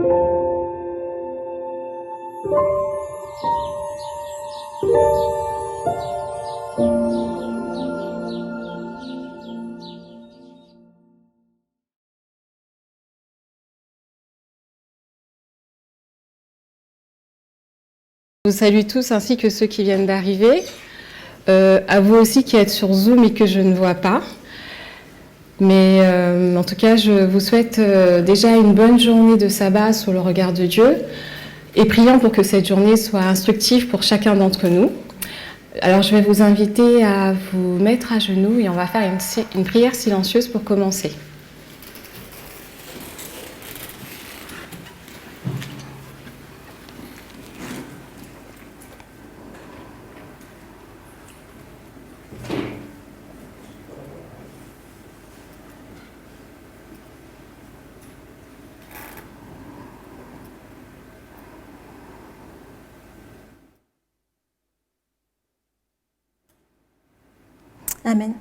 Je vous salue tous ainsi que ceux qui viennent d'arriver. À vous aussi qui êtes sur Zoom et que je ne vois pas. Mais en tout cas, je vous souhaite déjà une bonne journée de sabbat sous le regard de Dieu et prions pour que cette journée soit instructive pour chacun d'entre nous. Alors je vais vous inviter à vous mettre à genoux et on va faire une prière silencieuse pour commencer. Amen.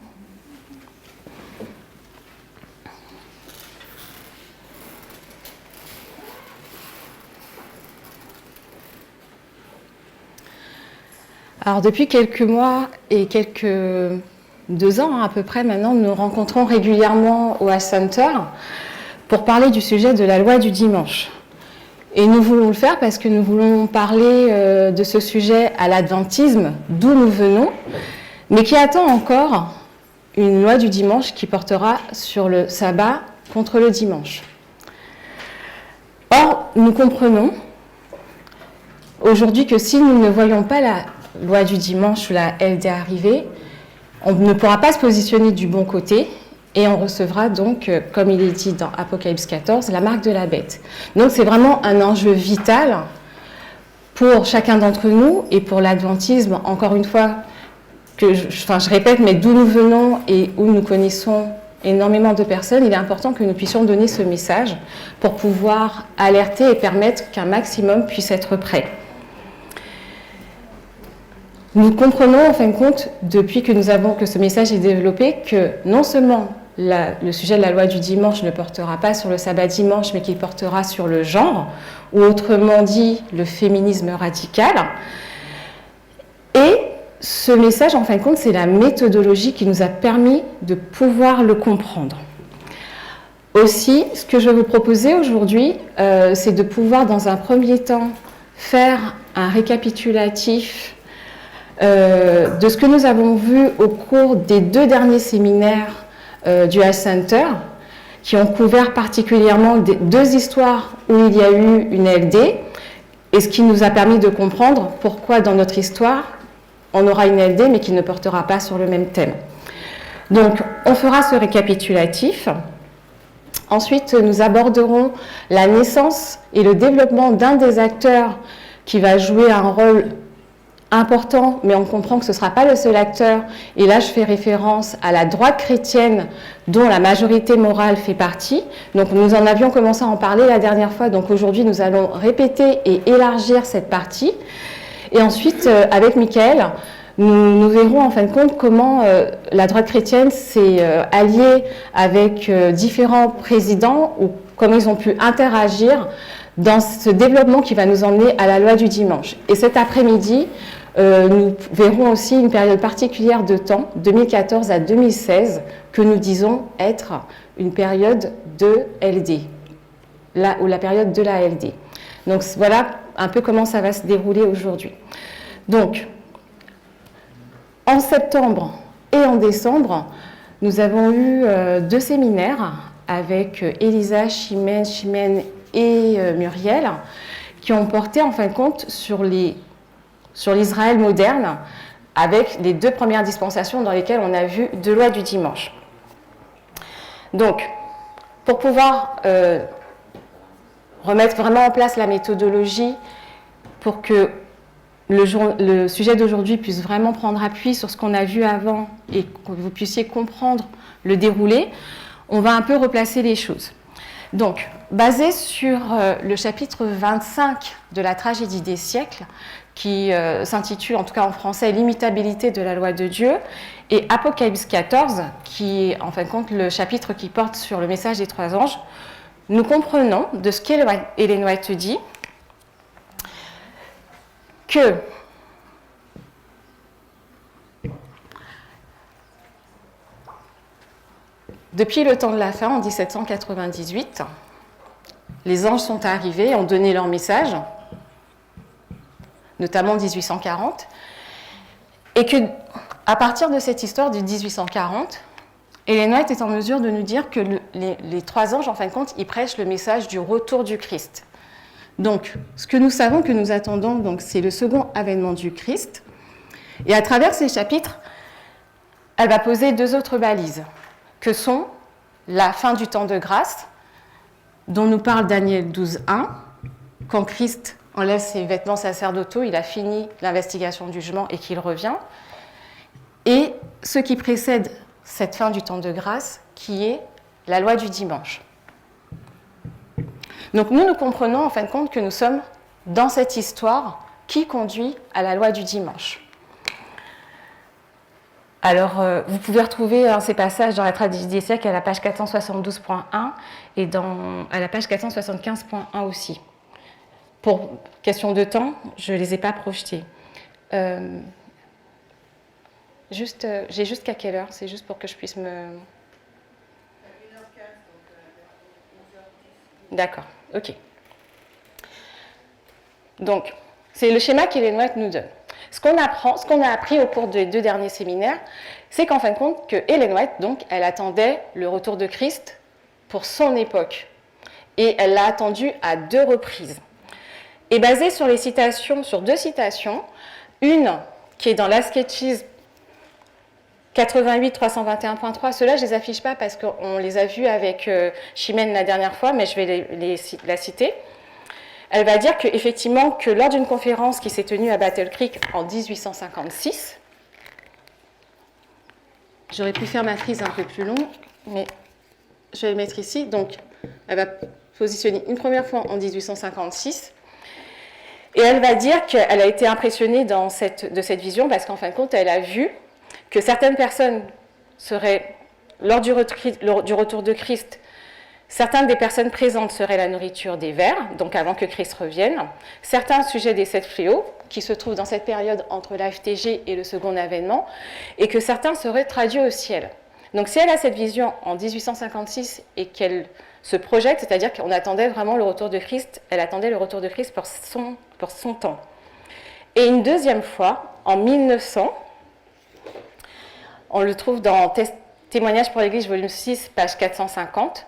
Alors depuis quelques mois et 2 ans à peu près maintenant, nous nous rencontrons régulièrement au Hash Center pour parler du sujet de la loi du dimanche. Et nous voulons le faire parce que nous voulons parler de ce sujet à l'adventisme, d'où nous venons, mais qui attend encore une loi du dimanche qui portera sur le sabbat contre le dimanche. Or, nous comprenons aujourd'hui que si nous ne voyons pas la loi du dimanche ou la LD arriver, on ne pourra pas se positionner du bon côté et on recevra donc, comme il est dit dans Apocalypse 14, la marque de la bête. Donc c'est vraiment un enjeu vital pour chacun d'entre nous et pour l'adventisme, encore une fois, je répète, mais d'où nous venons et où nous connaissons énormément de personnes, il est important que nous puissions donner ce message pour pouvoir alerter et permettre qu'un maximum puisse être prêt. Nous comprenons en fin de compte, depuis que ce message est développé, que non seulement le sujet de la loi du dimanche ne portera pas sur le sabbat dimanche, mais qu'il portera sur le genre, ou autrement dit, le féminisme radical. Et ce message, en fin de compte, c'est la méthodologie qui nous a permis de pouvoir le comprendre. Aussi, ce que je vais vous proposer aujourd'hui, c'est de pouvoir, dans un premier temps, faire un récapitulatif de ce que nous avons vu au cours des 2 derniers séminaires du Hash Center, qui ont couvert particulièrement 2 histoires où il y a eu une LD, et ce qui nous a permis de comprendre pourquoi dans notre histoire, on aura une LD, mais qui ne portera pas sur le même thème. Donc, on fera ce récapitulatif. Ensuite, nous aborderons la naissance et le développement d'un des acteurs qui va jouer un rôle important, mais on comprend que ce ne sera pas le seul acteur. Et là, je fais référence à la droite chrétienne dont la majorité morale fait partie. Donc, nous en avions commencé à en parler la dernière fois. Donc, aujourd'hui, nous allons répéter et élargir cette partie. Et ensuite, avec Michael, nous verrons en fin de compte comment la droite chrétienne s'est alliée avec différents présidents ou comment ils ont pu interagir dans ce développement qui va nous emmener à la loi du dimanche. Et cet après-midi, nous verrons aussi une période particulière de temps, 2014 à 2016, que nous disons être une période de LD, ou la période de la LD. Donc voilà un peu comment ça va se dérouler aujourd'hui. Donc, en septembre et en décembre, nous avons eu 2 séminaires avec Elisa, Chimène et Muriel, qui ont porté en fin de compte sur l'Israël moderne, avec les 2 premières dispensations dans lesquelles on a vu 2 lois du dimanche. Donc, pour pouvoir remettre vraiment en place la méthodologie pour que le sujet d'aujourd'hui puisse vraiment prendre appui sur ce qu'on a vu avant et que vous puissiez comprendre le déroulé, on va un peu replacer les choses. Donc, basé sur le chapitre 25 de la tragédie des siècles, qui s'intitule, en tout cas en français, « L'imitabilité de la loi de Dieu », et Apocalypse 14, qui est en fin de compte le chapitre qui porte sur le message des 3 anges, nous comprenons de ce qu'Ellen White dit que depuis le temps de la fin, en 1798, les anges sont arrivés et ont donné leur message, notamment en 1840, et que à partir de cette histoire de 1840, Ellen White est en mesure de nous dire que les trois anges, en fin de compte, ils prêchent le message du retour du Christ. Donc, ce que nous savons, que nous attendons, donc, c'est le second avènement du Christ. Et à travers ces chapitres, elle va poser deux autres balises, que sont la fin du temps de grâce, dont nous parle Daniel 12.1, quand Christ enlève ses vêtements sacerdotaux, il a fini l'investigation du jugement et qu'il revient, et ce qui précède cette fin du temps de grâce, qui est la loi du dimanche. Donc nous comprenons en fin de compte que nous sommes dans cette histoire qui conduit à la loi du dimanche. Alors, vous pouvez retrouver ces passages dans la tragédie des siècles à la page 472.1 et à la page 475.1 aussi. Pour question de temps, je ne les ai pas projetés. J'ai jusqu'à quelle heure? C'est juste pour que je puisse me... D'accord, ok. Donc, c'est le schéma qu'Ellen White nous donne. Ce qu'on a appris au cours des 2 derniers séminaires, c'est qu'en fin de compte, que Ellen White, donc, elle attendait le retour de Christ pour son époque. Et elle l'a attendu à 2 reprises. Et basée sur les citations, sur 2 citations, une qui est dans l'Asketchism 88 321.3, ceux-là je ne les affiche pas parce qu'on les a vus avec Chimène la dernière fois, mais je vais la citer. Elle va dire qu'effectivement, que lors d'une conférence qui s'est tenue à Battle Creek en 1856, j'aurais pu faire ma frise un peu plus longue, mais je vais le mettre ici. Donc, elle va positionner une première fois en 1856, et elle va dire qu'elle a été impressionnée de cette vision parce qu'en fin de compte, elle a vu que certaines personnes seraient, lors du retour de Christ, certaines des personnes présentes seraient la nourriture des vers, donc avant que Christ revienne. Certains sujets des 7 fléaux, qui se trouvent dans cette période entre l'AFTG et le second avènement, et que certains seraient traduits au ciel. Donc si elle a cette vision en 1856 et qu'elle se projette, c'est-à-dire qu'on attendait vraiment le retour de Christ, elle attendait le retour de Christ pour son temps. Et une deuxième fois, en 1900, on le trouve dans Témoignages pour l'Église, volume 6, page 450,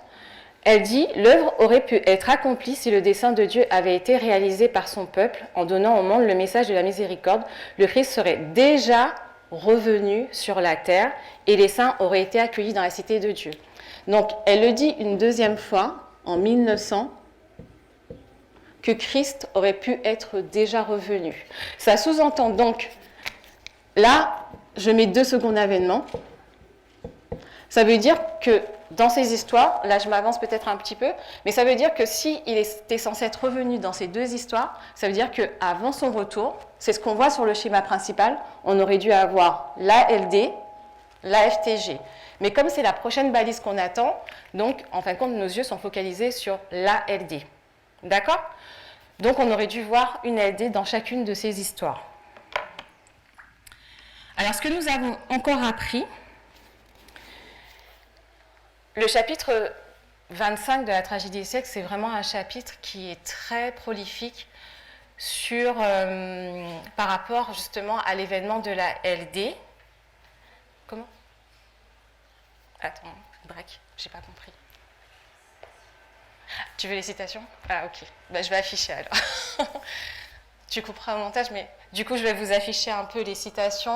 elle dit « L'œuvre aurait pu être accomplie si le dessein de Dieu avait été réalisé par son peuple en donnant au monde le message de la miséricorde. Le Christ serait déjà revenu sur la terre et les saints auraient été accueillis dans la cité de Dieu. » Donc, elle le dit une deuxième fois, en 1900, que Christ aurait pu être déjà revenu. Ça sous-entend donc, là, je mets 2 secondes avènements. Ça veut dire que dans ces histoires, là je m'avance peut-être un petit peu, mais ça veut dire que s'il était censé être revenu dans ces 2 histoires, ça veut dire qu'avant son retour, c'est ce qu'on voit sur le schéma principal, on aurait dû avoir l'ALD, l'AFTG. Mais comme c'est la prochaine balise qu'on attend, donc en fin de compte, nos yeux sont focalisés sur l'ALD. D'accord? Donc on aurait dû voir une LD dans chacune de ces histoires. Alors ce que nous avons encore appris, le chapitre 25 de la tragédie des siècles, c'est vraiment un chapitre qui est très prolifique par rapport justement à l'événement de la LD. Comment? Attends, break, j'ai pas compris. Tu veux les citations? Ah ok, je vais afficher alors. Tu couperas au montage, mais du coup je vais vous afficher un peu les citations.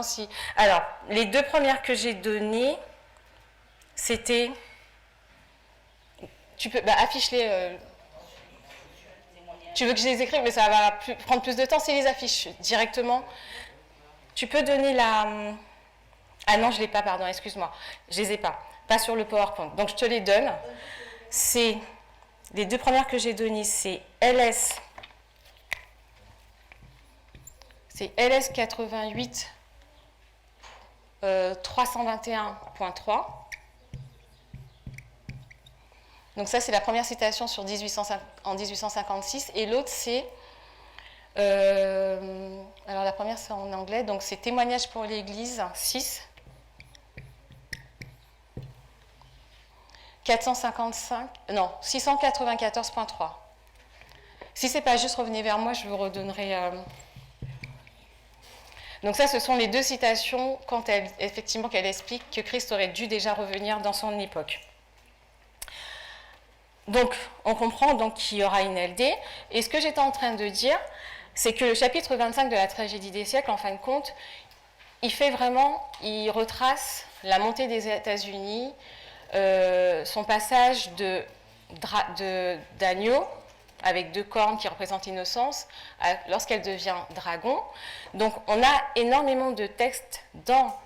Alors, les 2 premières que j'ai données, c'était... Tu peux, affiche-les. Tu veux que je les écrive, mais ça va prendre plus de temps si les affiches directement. Tu peux donner la... Ah non, je ne l'ai pas, pardon, excuse-moi. Je ne les ai pas. Pas sur le PowerPoint. Donc, je te les donne. C'est... Les 2 premières que j'ai données, c'est LS. C'est LS 88 321.3. Donc ça, c'est la première citation en 1856. Et l'autre, c'est... alors la première, c'est en anglais. Donc c'est Témoignage pour l'Église, 6. 455... Non, 694.3. Si c'est pas juste, revenez vers moi, je vous redonnerai... Donc ça, ce sont les deux citations quand effectivement qu'elle explique que Christ aurait dû déjà revenir dans son époque. Donc, on comprend donc qu'il y aura une LD. Et ce que j'étais en train de dire, c'est que le chapitre 25 de la tragédie des siècles, en fin de compte, il retrace la montée des États-Unis, son passage d'agneau, avec 2 cornes qui représentent l'innocence, lorsqu'elle devient dragon. Donc, on a énormément de textes dans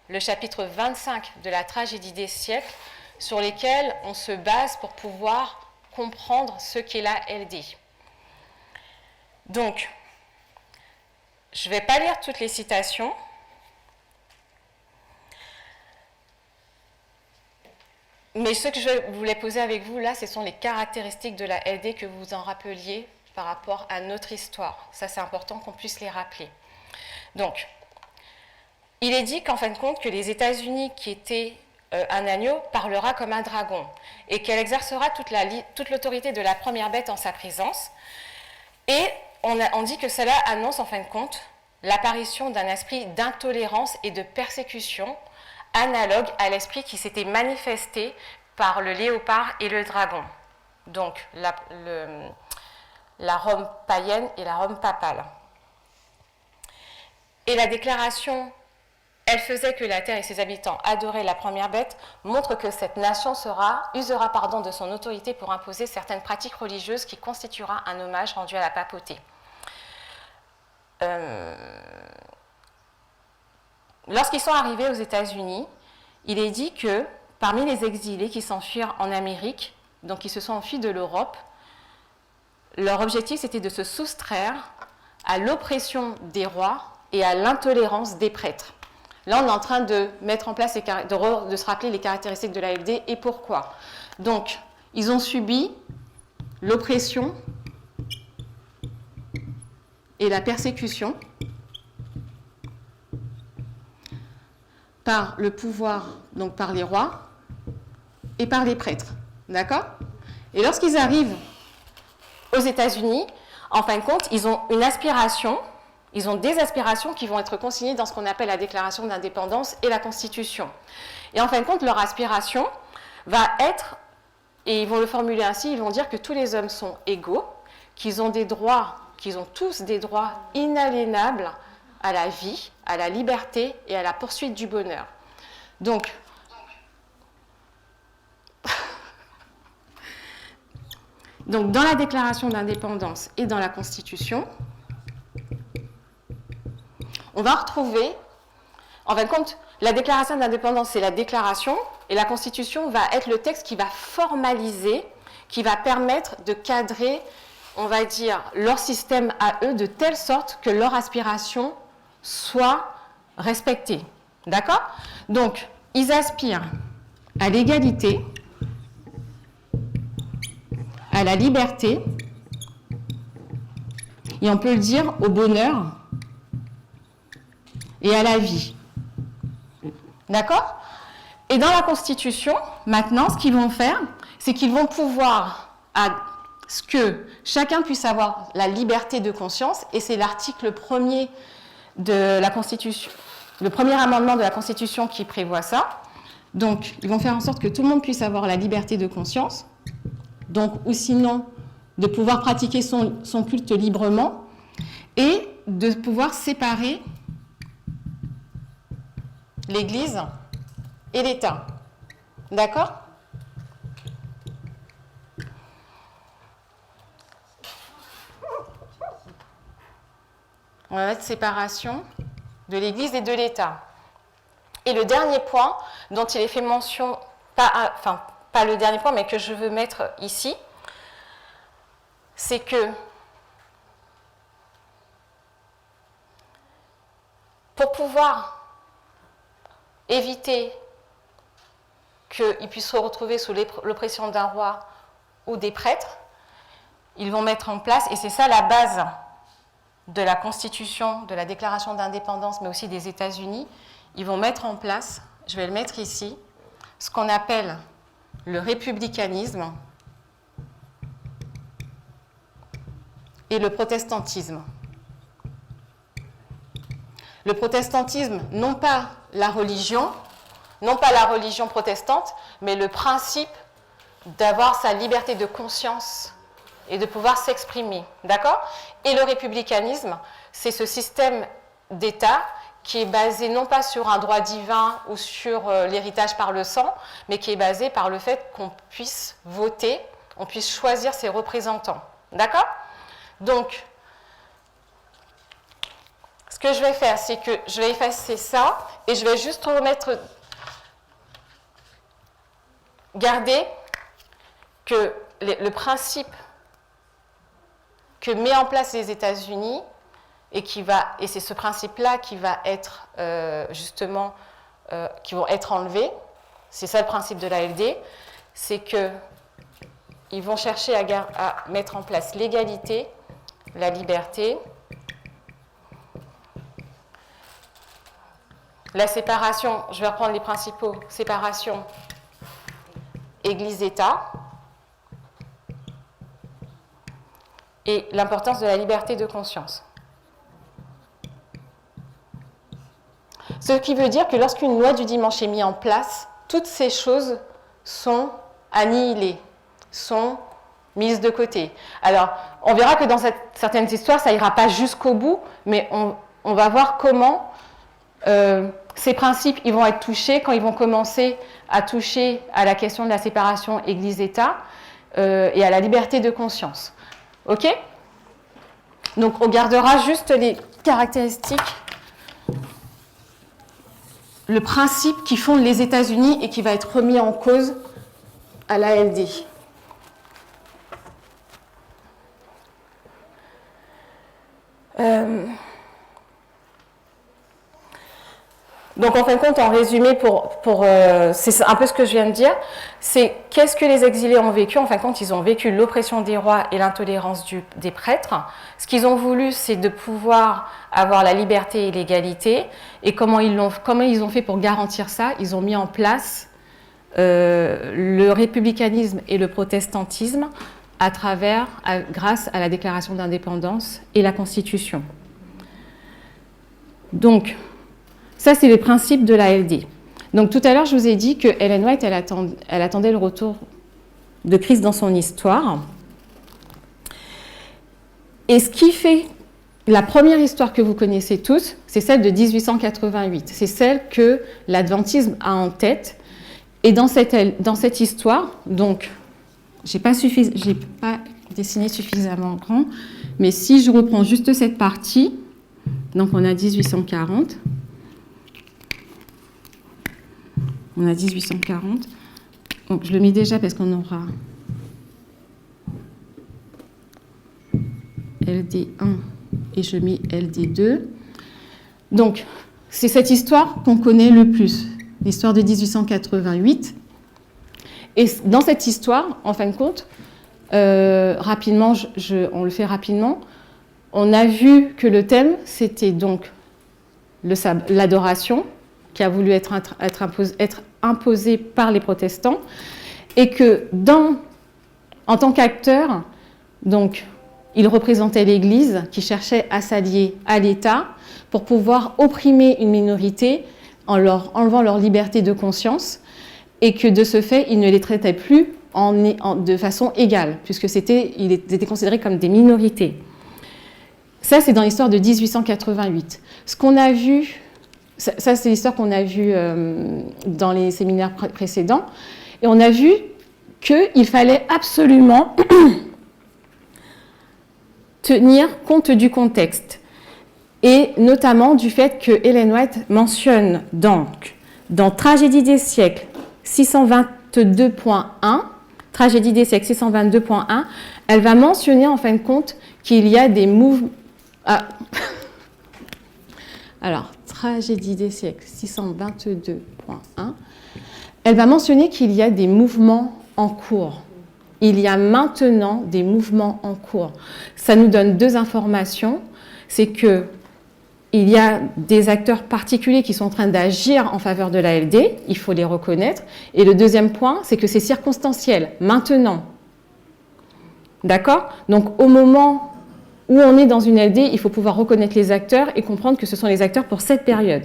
le chapitre 25 de la tragédie des siècles, sur lesquels on se base pour pouvoir comprendre ce qu'est la LD. Donc, je ne vais pas lire toutes les citations. Mais ce que je voulais poser avec vous là, ce sont les caractéristiques de la LD que vous en rappeliez par rapport à notre histoire. Ça, c'est important qu'on puisse les rappeler. Donc, il est dit qu'en fin de compte, que les États-Unis qui étaient un agneau parlera comme un dragon et qu'elle exercera toute l'autorité de la première bête en sa présence. Et on dit que cela annonce en fin de compte l'apparition d'un esprit d'intolérance et de persécution analogue à l'esprit qui s'était manifesté par le léopard et le dragon. Donc la Rome païenne et la Rome papale. Et la déclaration « Elle faisait que la terre et ses habitants adoraient la première bête » montre que cette nation usera de son autorité pour imposer certaines pratiques religieuses qui constituera un hommage rendu à la papauté. Lorsqu'ils sont arrivés aux États-Unis, il est dit que parmi les exilés qui s'enfuirent en Amérique, donc qui se sont enfuis de l'Europe, leur objectif c'était de se soustraire à l'oppression des rois et à l'intolérance des prêtres. Là, on est en train de mettre en place, de se rappeler les caractéristiques de l'AFD et pourquoi. Donc, ils ont subi l'oppression et la persécution par le pouvoir, donc par les rois et par les prêtres. D'accord ? Et lorsqu'ils arrivent aux États-Unis, en fin de compte, ils ont une aspiration. Ils ont des aspirations qui vont être consignées dans ce qu'on appelle la déclaration d'indépendance et la Constitution. Et en fin de compte, leur aspiration va être, et ils vont le formuler ainsi, ils vont dire que tous les hommes sont égaux, qu'ils ont tous des droits inaliénables à la vie, à la liberté et à la poursuite du bonheur. Donc, dans la déclaration d'indépendance et dans la Constitution, on va retrouver, en fin de compte, la déclaration d'indépendance, c'est la déclaration, et la Constitution va être le texte qui va formaliser, qui va permettre de cadrer, on va dire, leur système à eux, de telle sorte que leur aspiration soit respectée. D'accord ? Donc, ils aspirent à l'égalité, à la liberté, et on peut le dire au bonheur, et à la vie. D'accord ? Et dans la Constitution, maintenant, ce qu'ils vont faire, c'est qu'ils vont pouvoir, à ce que chacun puisse avoir la liberté de conscience, et c'est l'article 1er de la Constitution, le premier amendement de la Constitution qui prévoit ça. Donc, ils vont faire en sorte que tout le monde puisse avoir la liberté de conscience, donc, ou sinon, de pouvoir pratiquer son culte librement, et de pouvoir séparer l'Église et l'État. D'accord ? On va mettre séparation de l'Église et de l'État. Et le dernier point dont il est fait mention, pas le dernier point, mais que je veux mettre ici, c'est que pour pouvoir éviter qu'ils puissent se retrouver sous l'oppression d'un roi ou des prêtres, ils vont mettre en place, et c'est ça la base de la Constitution, de la Déclaration d'indépendance, mais aussi des États-Unis, ils vont mettre en place, je vais le mettre ici, ce qu'on appelle le républicanisme et le protestantisme. Le protestantisme, non pas la religion protestante, mais le principe d'avoir sa liberté de conscience et de pouvoir s'exprimer, d'accord? Et le républicanisme, c'est ce système d'État qui est basé non pas sur un droit divin ou sur l'héritage par le sang, mais qui est basé par le fait qu'on puisse voter, on puisse choisir ses représentants, d'accord? Donc, ce que je vais faire, c'est que je vais effacer ça et je vais juste remettre, garder que le principe que met en place les États-Unis et c'est ce principe-là qui va être justement, qui vont être enlevés. C'est ça le principe de l'ALD, c'est que ils vont chercher à mettre en place l'égalité, la liberté, la séparation. Je vais reprendre les principaux: séparation, Église-État. Et l'importance de la liberté de conscience. Ce qui veut dire que lorsqu'une loi du dimanche est mise en place, toutes ces choses sont annihilées, sont mises de côté. Alors, on verra que dans certaines histoires, ça n'ira pas jusqu'au bout, mais on va voir comment ces principes ils vont être touchés quand ils vont commencer à toucher à la question de la séparation Église-État et à la liberté de conscience. OK? Donc, on gardera juste les caractéristiques, le principe qui fonde les États-Unis et qui va être remis en cause à l'ALD. Donc, en fin de compte, en résumé, c'est un peu ce que je viens de dire, c'est qu'est-ce que les exilés ont vécu. En fin de compte, ils ont vécu l'oppression des rois et l'intolérance des prêtres. Ce qu'ils ont voulu, c'est de pouvoir avoir la liberté et l'égalité. Et comment ils ont fait pour garantir ça? Ils ont mis en place le républicanisme et le protestantisme grâce à la Déclaration d'indépendance et la Constitution. Donc, ça, c'est les principes de l'ALD. Donc, tout à l'heure, je vous ai dit que Ellen White, elle attendait le retour de Christ dans son histoire. Et ce qui fait la première histoire que vous connaissez tous, c'est celle de 1888. C'est celle que l'adventisme a en tête. Et dans cette histoire, donc, je n'ai pas dessiné suffisamment grand, mais si je reprends juste cette partie, donc on a 1840. On a 1840. Donc, je le mets déjà parce qu'on aura LD1 et je mets LD2. Donc, c'est cette histoire qu'on connaît le plus, l'histoire de 1888. Et dans cette histoire, en fin de compte, rapidement, on le fait rapidement, on a vu que le thème, c'était donc l'adoration, qui a voulu être imposé par les protestants, et que en tant qu'acteur, donc, il représentait l'Église qui cherchait à s'allier à l'État pour pouvoir opprimer une minorité en leur enlevant leur liberté de conscience, et que de ce fait, il ne les traitait plus de façon égale, puisque ils étaient considérés comme des minorités. Ça, c'est dans l'histoire de 1888. Ce qu'on a vu... Ça, c'est l'histoire qu'on a vue dans les séminaires précédents. Et on a vu qu'il fallait absolument tenir compte du contexte. Et notamment du fait que Ellen White mentionne donc, dans Tragédie des siècles 622.1, Tragédie des siècles 622.1, elle va mentionner en fin de compte qu'il y a des mouvements... Alors, Tragédie des siècles 622.1, Elle va mentionner qu'il y a des mouvements en cours. Il y a maintenant des mouvements en cours. Ça nous donne deux informations. C'est que il y a des acteurs particuliers qui sont en train d'agir en faveur de l'ALD, il faut les reconnaître. Et le deuxième point, c'est que c'est circonstanciel, maintenant. D'accord? Donc au moment où on est dans une LD, il faut pouvoir reconnaître les acteurs et comprendre que ce sont les acteurs pour cette période.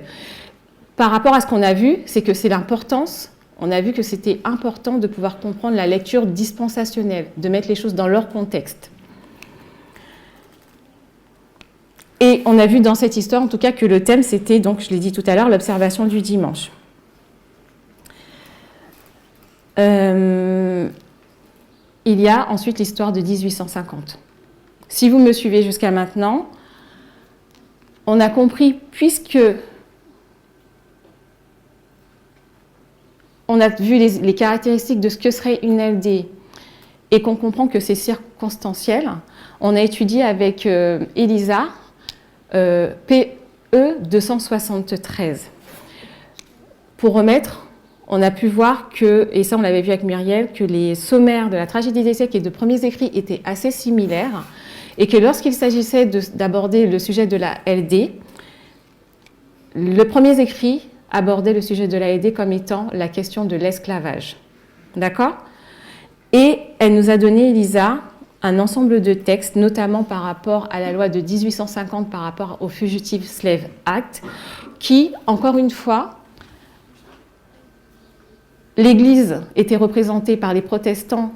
Par rapport à ce qu'on a vu, c'est que c'est l'importance, on a vu que c'était important de pouvoir comprendre la lecture dispensationnelle, de mettre les choses dans leur contexte. Et on a vu dans cette histoire, en tout cas, que le thème, c'était, donc, je l'ai dit tout à l'heure, l'observation du dimanche. Il y a ensuite l'histoire de 1850. Si vous me suivez jusqu'à maintenant, on a compris, puisque on a vu les caractéristiques de ce que serait une LD et qu'on comprend que c'est circonstanciel, on a étudié avec Elisa, PE 273. Pour remettre, on a pu voir que, et ça on l'avait vu avec Muriel, que les sommaires de la tragédie des siècles et de premiers écrits étaient assez similaires et que lorsqu'il s'agissait d'aborder le sujet de la LD, le premier écrit abordait le sujet de la LD comme étant la question de l'esclavage. D'accord? Et elle nous a donné, Elisa, un ensemble de textes, notamment par rapport à la loi de 1850, par rapport au Fugitive Slave Act, qui, encore une fois, l'Église était représentée par les protestants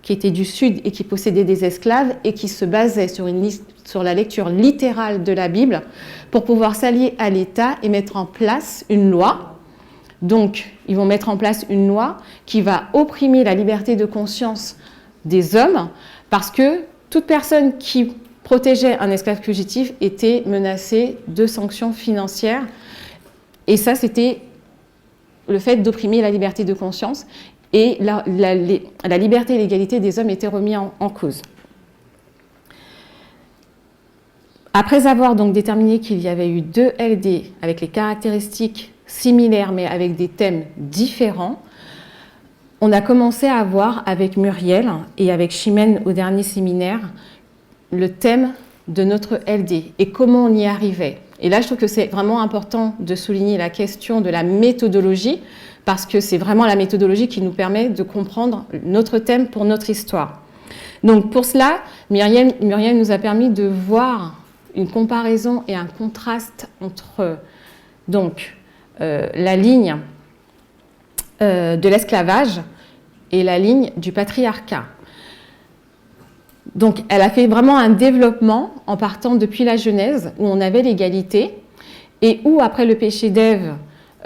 qui étaient du Sud et qui possédaient des esclaves et qui se basaient sur la lecture littérale de la Bible pour pouvoir s'allier à l'État et mettre en place une loi. Donc, ils vont mettre en place une loi qui va opprimer la liberté de conscience des hommes, parce que toute personne qui protégeait un esclave fugitif était menacée de sanctions financières. Et ça, c'était le fait d'opprimer la liberté de conscience. Et la liberté et l'égalité des hommes étaient remis en cause. Après avoir donc déterminé qu'il y avait eu deux LD avec les caractéristiques similaires, mais avec des thèmes différents, on a commencé à voir avec Muriel et avec Chimène au dernier séminaire le thème de notre LD et comment on y arrivait. Et là, je trouve que c'est vraiment important de souligner la question de la méthodologie parce que c'est vraiment la méthodologie qui nous permet de comprendre notre thème pour notre histoire. Donc pour cela, Muriel nous a permis de voir une comparaison et un contraste entre donc, la ligne de l'esclavage et la ligne du patriarcat. Donc, elle a fait vraiment un développement en partant depuis la Genèse, où on avait l'égalité, et où, après le péché d'Ève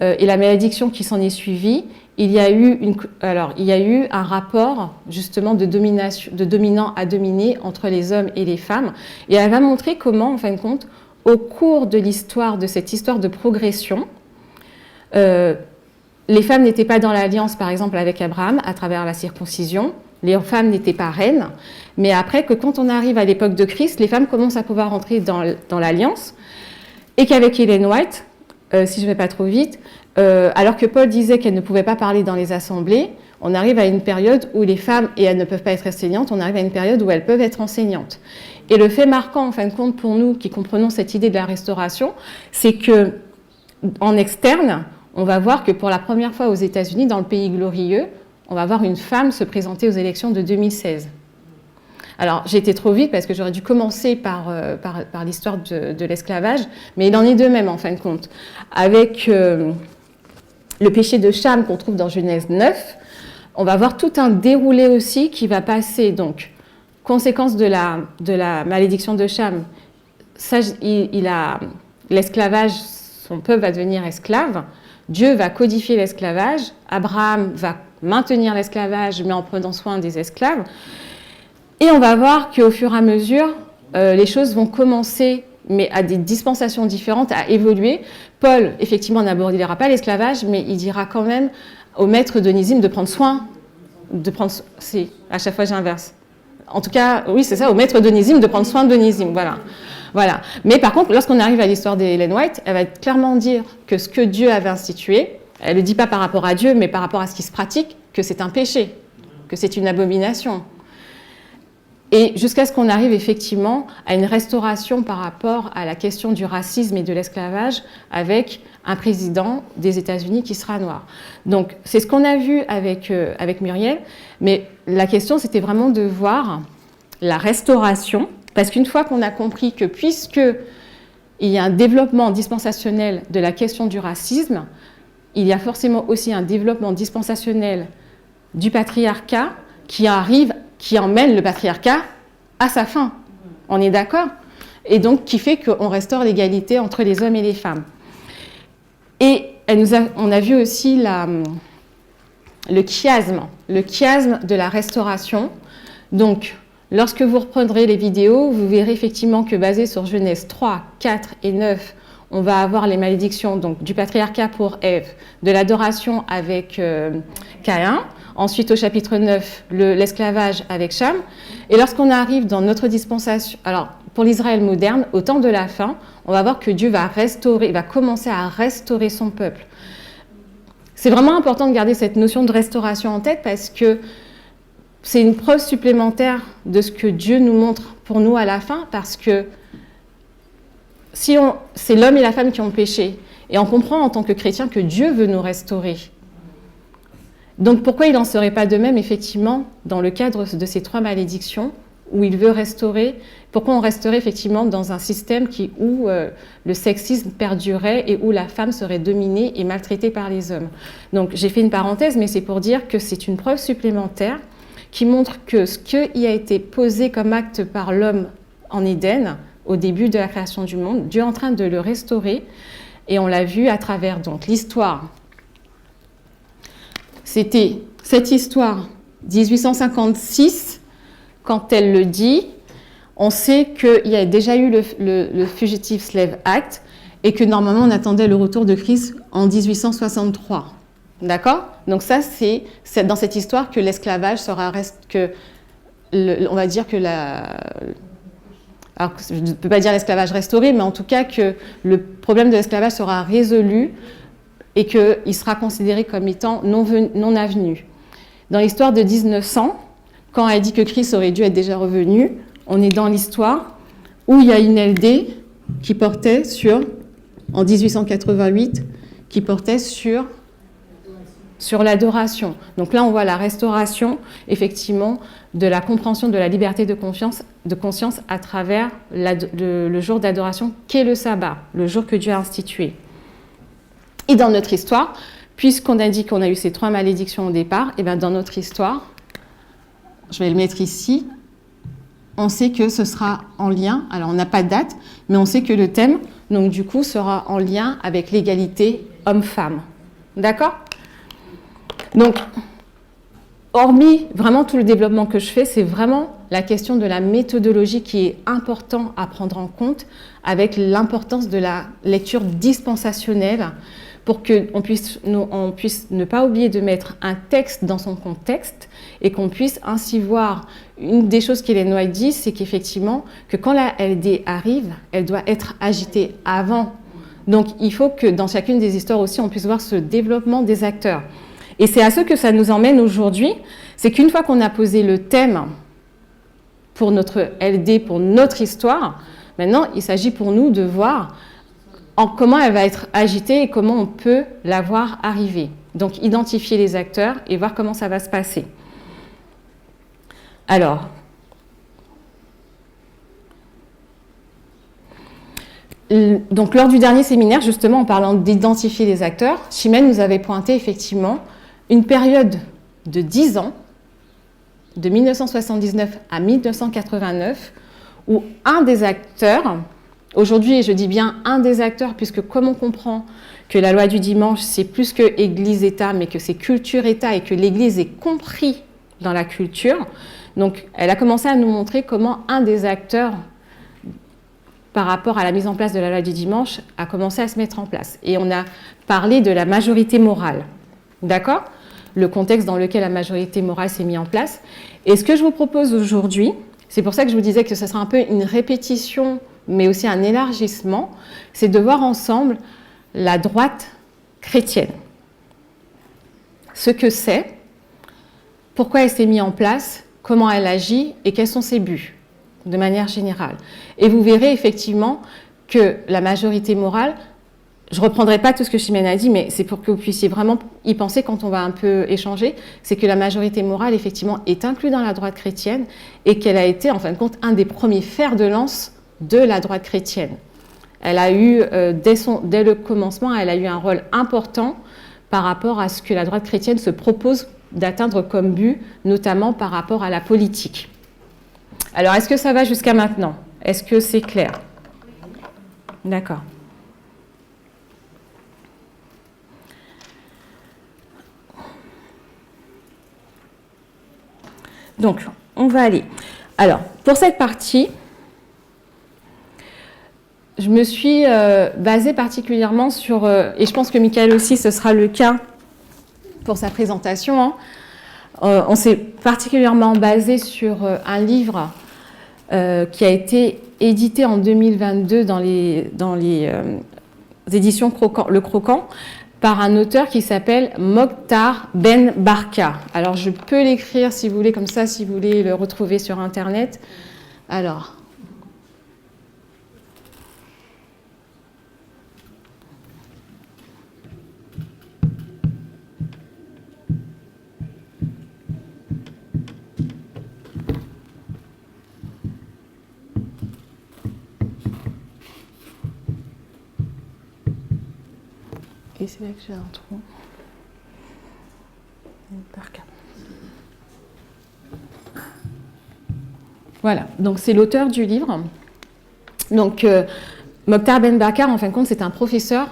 et la malédiction qui s'en est suivie, il y a eu un rapport justement de dominant à dominé entre les hommes et les femmes. Et elle va montrer comment, en fin de compte, au cours de l'histoire, de cette histoire de progression, les femmes n'étaient pas dans l'alliance, par exemple, avec Abraham, à travers la circoncision. Les femmes n'étaient pas reines. Mais après, que quand on arrive à l'époque de Christ, les femmes commencent à pouvoir entrer dans l'alliance. Et qu'avec Ellen White, si je ne vais pas trop vite, alors que Paul disait qu'elles ne pouvaient pas parler dans les assemblées, on arrive à une période où les femmes, et elles ne peuvent pas être enseignantes, on arrive à une période où elles peuvent être enseignantes. Et le fait marquant, en fin de compte, pour nous qui comprenons cette idée de la restauration, c'est qu'en externe, on va voir que pour la première fois aux États-Unis, dans le pays glorieux, on va voir une femme se présenter aux élections de 2016. Alors, j'ai été trop vite parce que j'aurais dû commencer par l'histoire de l'esclavage, mais il en est de même en fin de compte. Avec le péché de Cham qu'on trouve dans Genèse 9, on va voir tout un déroulé aussi qui va passer. Donc, conséquence de la malédiction de Cham, l'esclavage, son peuple va devenir esclave. Dieu va codifier l'esclavage, Abraham va maintenir l'esclavage, mais en prenant soin des esclaves. Et on va voir qu'au fur et à mesure, les choses vont commencer, mais à des dispensations différentes, à évoluer. Paul, effectivement, n'abordera pas l'esclavage, mais il dira quand même au maître d'Onésime de prendre soin, à chaque fois j'inverse. En tout cas, oui, c'est ça, au maître d'Onésime de prendre soin d'Onésime, voilà. Mais par contre, lorsqu'on arrive à l'histoire d'Ellen White, elle va clairement dire que ce que Dieu avait institué, Elle ne le dit pas par rapport à Dieu, mais par rapport à ce qui se pratique, que c'est un péché, que c'est une abomination. Et jusqu'à ce qu'on arrive effectivement à une restauration par rapport à la question du racisme et de l'esclavage avec un président des États-Unis qui sera noir. Donc c'est ce qu'on a vu avec Muriel, mais la question c'était vraiment de voir la restauration, parce qu'une fois qu'on a compris que puisque il y a un développement dispensationnel de la question du racisme, il y a forcément aussi un développement dispensationnel du patriarcat qui emmène le patriarcat à sa fin. On est d'accord? Et donc qui fait qu'on restaure l'égalité entre les hommes et les femmes. Et on a vu aussi le chiasme de la restauration. Donc, lorsque vous reprendrez les vidéos, vous verrez effectivement que basé sur Genèse 3, 4 et 9, on va avoir les malédictions donc, du patriarcat pour Ève, de l'adoration avec Caïn, ensuite au chapitre 9, l'esclavage avec Cham. Et lorsqu'on arrive dans notre dispensation, alors pour l'Israël moderne, au temps de la fin, on va voir que Dieu va commencer à restaurer son peuple. C'est vraiment important de garder cette notion de restauration en tête parce que c'est une preuve supplémentaire de ce que Dieu nous montre pour nous à la fin, parce que c'est l'homme et la femme qui ont péché. Et on comprend en tant que chrétien que Dieu veut nous restaurer. Donc pourquoi il n'en serait pas de même, effectivement, dans le cadre de ces 3 malédictions, où il veut restaurer, pourquoi on resterait effectivement dans un système où le sexisme perdurait et où la femme serait dominée et maltraitée par les hommes. Donc j'ai fait une parenthèse, mais c'est pour dire que c'est une preuve supplémentaire qui montre que ce qui a été posé comme acte par l'homme en Éden, au début de la création du monde, Dieu est en train de le restaurer, et on l'a vu à travers donc l'histoire. C'était cette histoire 1856, quand elle le dit, on sait qu'il y a déjà eu le Fugitive Slave Act et que normalement on attendait le retour de Christ en 1863. D'accord? Donc ça, c'est dans cette histoire que l'esclavage sera on va dire que alors je ne peux pas dire l'esclavage restauré, mais en tout cas que le problème de l'esclavage sera résolu et qu'il sera considéré comme étant non avenu. Dans l'histoire de 1900, quand elle dit que Christ aurait dû être déjà revenu, on est dans l'histoire où il y a une LD qui portait en 1888, qui portait sur l'adoration. Donc là, on voit la restauration, effectivement, de la compréhension de la liberté de conscience à travers le jour d'adoration qu'est le sabbat, le jour que Dieu a institué. Et dans notre histoire, puisqu'on a dit qu'on a eu ces 3 malédictions au départ, et bien dans notre histoire, je vais le mettre ici, on sait que ce sera en lien, alors on n'a pas de date, mais on sait que le thème, donc du coup, sera en lien avec l'égalité homme-femme. D'accord ? Donc, hormis vraiment tout le développement que je fais, c'est vraiment la question de la méthodologie qui est important à prendre en compte avec l'importance de la lecture dispensationnelle pour qu'on puisse ne pas oublier de mettre un texte dans son contexte et qu'on puisse ainsi voir une des choses qu'Ellen White dit, c'est qu'effectivement, que quand la LD arrive, elle doit être agitée avant. Donc, il faut que dans chacune des histoires aussi, on puisse voir ce développement des acteurs. Et c'est à ce que ça nous emmène aujourd'hui, c'est qu'une fois qu'on a posé le thème pour notre LD, pour notre histoire, maintenant, il s'agit pour nous de voir comment elle va être agitée et comment on peut la voir arriver. Donc, identifier les acteurs et voir comment ça va se passer. Alors, donc lors du dernier séminaire, justement, en parlant d'identifier les acteurs, Chimène nous avait pointé effectivement une période de 10 ans, de 1979 à 1989, où un des acteurs, aujourd'hui, et je dis bien un des acteurs, puisque comme on comprend que la loi du dimanche, c'est plus que Église-État, mais que c'est culture-État et que l'Église est compris dans la culture, donc elle a commencé à nous montrer comment un des acteurs, par rapport à la mise en place de la loi du dimanche, a commencé à se mettre en place. Et on a parlé de la majorité morale. D'accord ? Le contexte dans lequel la majorité morale s'est mise en place. Et ce que je vous propose aujourd'hui, c'est pour ça que je vous disais que ce sera un peu une répétition, mais aussi un élargissement, c'est de voir ensemble la droite chrétienne. ce que c'est, pourquoi elle s'est mise en place, comment elle agit et quels sont ses buts, de manière générale. Et vous verrez effectivement que la majorité morale, je ne reprendrai pas tout ce que Chimène a dit, mais c'est pour que vous puissiez vraiment y penser quand on va un peu échanger, c'est que la majorité morale, effectivement, est inclue dans la droite chrétienne et qu'elle a été, en fin de compte, un des premiers fers de lance de la droite chrétienne. Elle a eu, dès le commencement, elle a eu un rôle important par rapport à ce que la droite chrétienne se propose d'atteindre comme but, notamment par rapport à la politique. Alors, est-ce que ça va jusqu'à maintenant? Est-ce que c'est clair? D'accord. Donc, on va aller. Alors, pour cette partie, je me suis basée particulièrement sur, et je pense que Michael aussi, ce sera le cas pour sa présentation, hein. On s'est particulièrement basé sur un livre qui a été édité en 2022 dans les éditions Le Croquant, par un auteur qui s'appelle Mokhtar Ben Barka. Alors, je peux l'écrire si vous voulez, comme ça, si vous voulez le retrouver sur Internet. Alors. Et c'est là que j'ai un trou. Voilà, donc c'est l'auteur du livre. Donc, Mokhtar Ben Barka, en fin de compte, c'est un professeur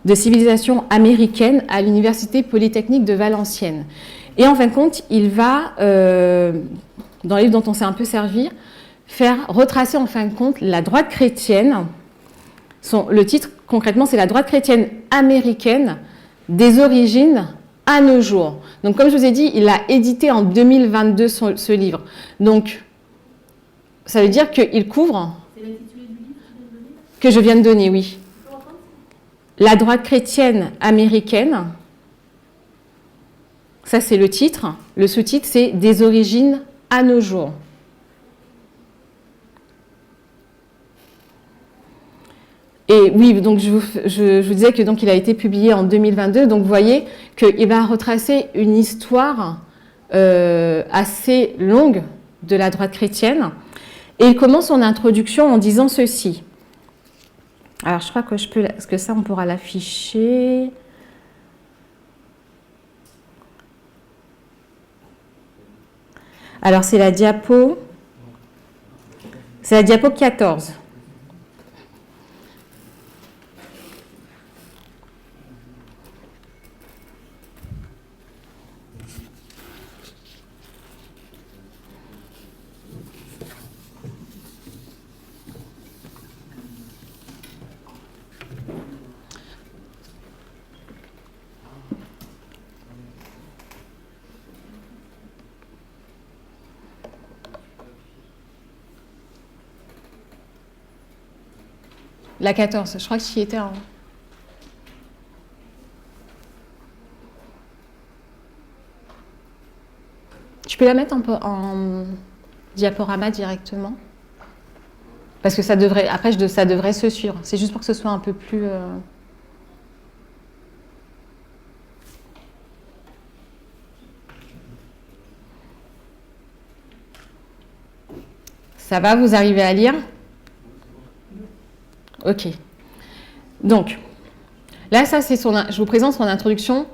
de civilisation américaine à l'Université Polytechnique de Valenciennes. Et en fin de compte, il va, dans le livre dont on s'est un peu servi, faire retracer en fin de compte la droite chrétienne. Le titre, concrètement, c'est la droite chrétienne américaine des origines à nos jours. Donc, comme je vous ai dit, il a édité en 2022 ce livre. Donc, ça veut dire qu'il couvre... C'est l'intitulé du livre que je viens de donner, oui. La droite chrétienne américaine. Ça, c'est le titre. Le sous-titre, c'est des origines à nos jours. Et oui, donc je vous disais que donc il a été publié en 2022. Donc vous voyez qu'il va retracer une histoire assez longue de la droite chrétienne. Et il commence son introduction en disant ceci. Alors je crois que je peux, est-ce que ça on pourra l'afficher? Alors c'est la diapo 14. La 14, je crois que j'y étais en... Tu peux la mettre en diaporama directement? Parce que ça devrait, après, ça devrait se suivre. C'est juste pour que ce soit un peu plus... Ça va, vous arrivez à lire? Ok. Donc, là, ça, c'est je vous présente son introduction.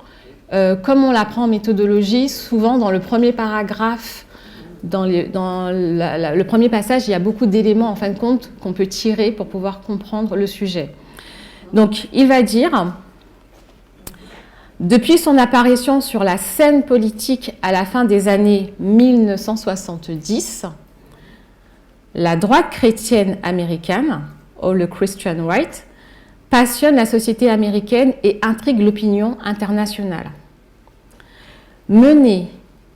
Comme on l'apprend en méthodologie, souvent dans le premier paragraphe, dans le premier passage, il y a beaucoup d'éléments, en fin de compte, qu'on peut tirer pour pouvoir comprendre le sujet. Donc, il va dire, depuis son apparition sur la scène politique à la fin des années 1970, la droite chrétienne américaine, le Christian Right, passionne la société américaine et intrigue l'opinion internationale. Menée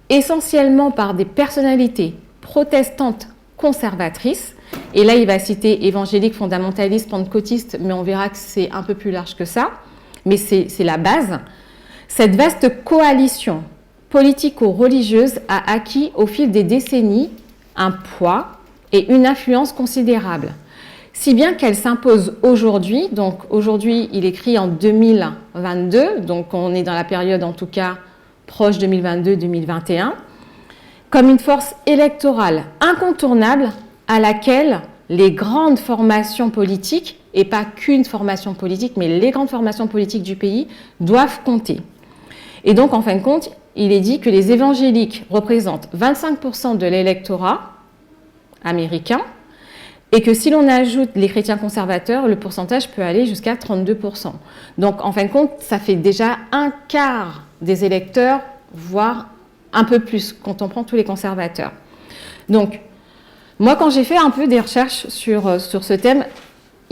essentiellement par des personnalités protestantes conservatrices, et là il va citer évangéliques, fondamentalistes, pentecôtistes, mais on verra que c'est un peu plus large que ça, mais c'est la base. Cette vaste coalition politico-religieuse a acquis au fil des décennies un poids et une influence considérables, si bien qu'elle s'impose aujourd'hui. Donc aujourd'hui, il écrit en 2022, donc on est dans la période en tout cas proche 2022-2021, comme une force électorale incontournable à laquelle les grandes formations politiques, et pas qu'une formation politique, mais les grandes formations politiques du pays, doivent compter. Et donc, en fin de compte, il est dit que les évangéliques représentent 25% de l'électorat américain, et que si l'on ajoute les chrétiens conservateurs, le pourcentage peut aller jusqu'à 32%. Donc, en fin de compte, ça fait déjà un quart des électeurs, voire un peu plus, quand on prend tous les conservateurs. Donc, moi, quand j'ai fait un peu des recherches sur ce thème,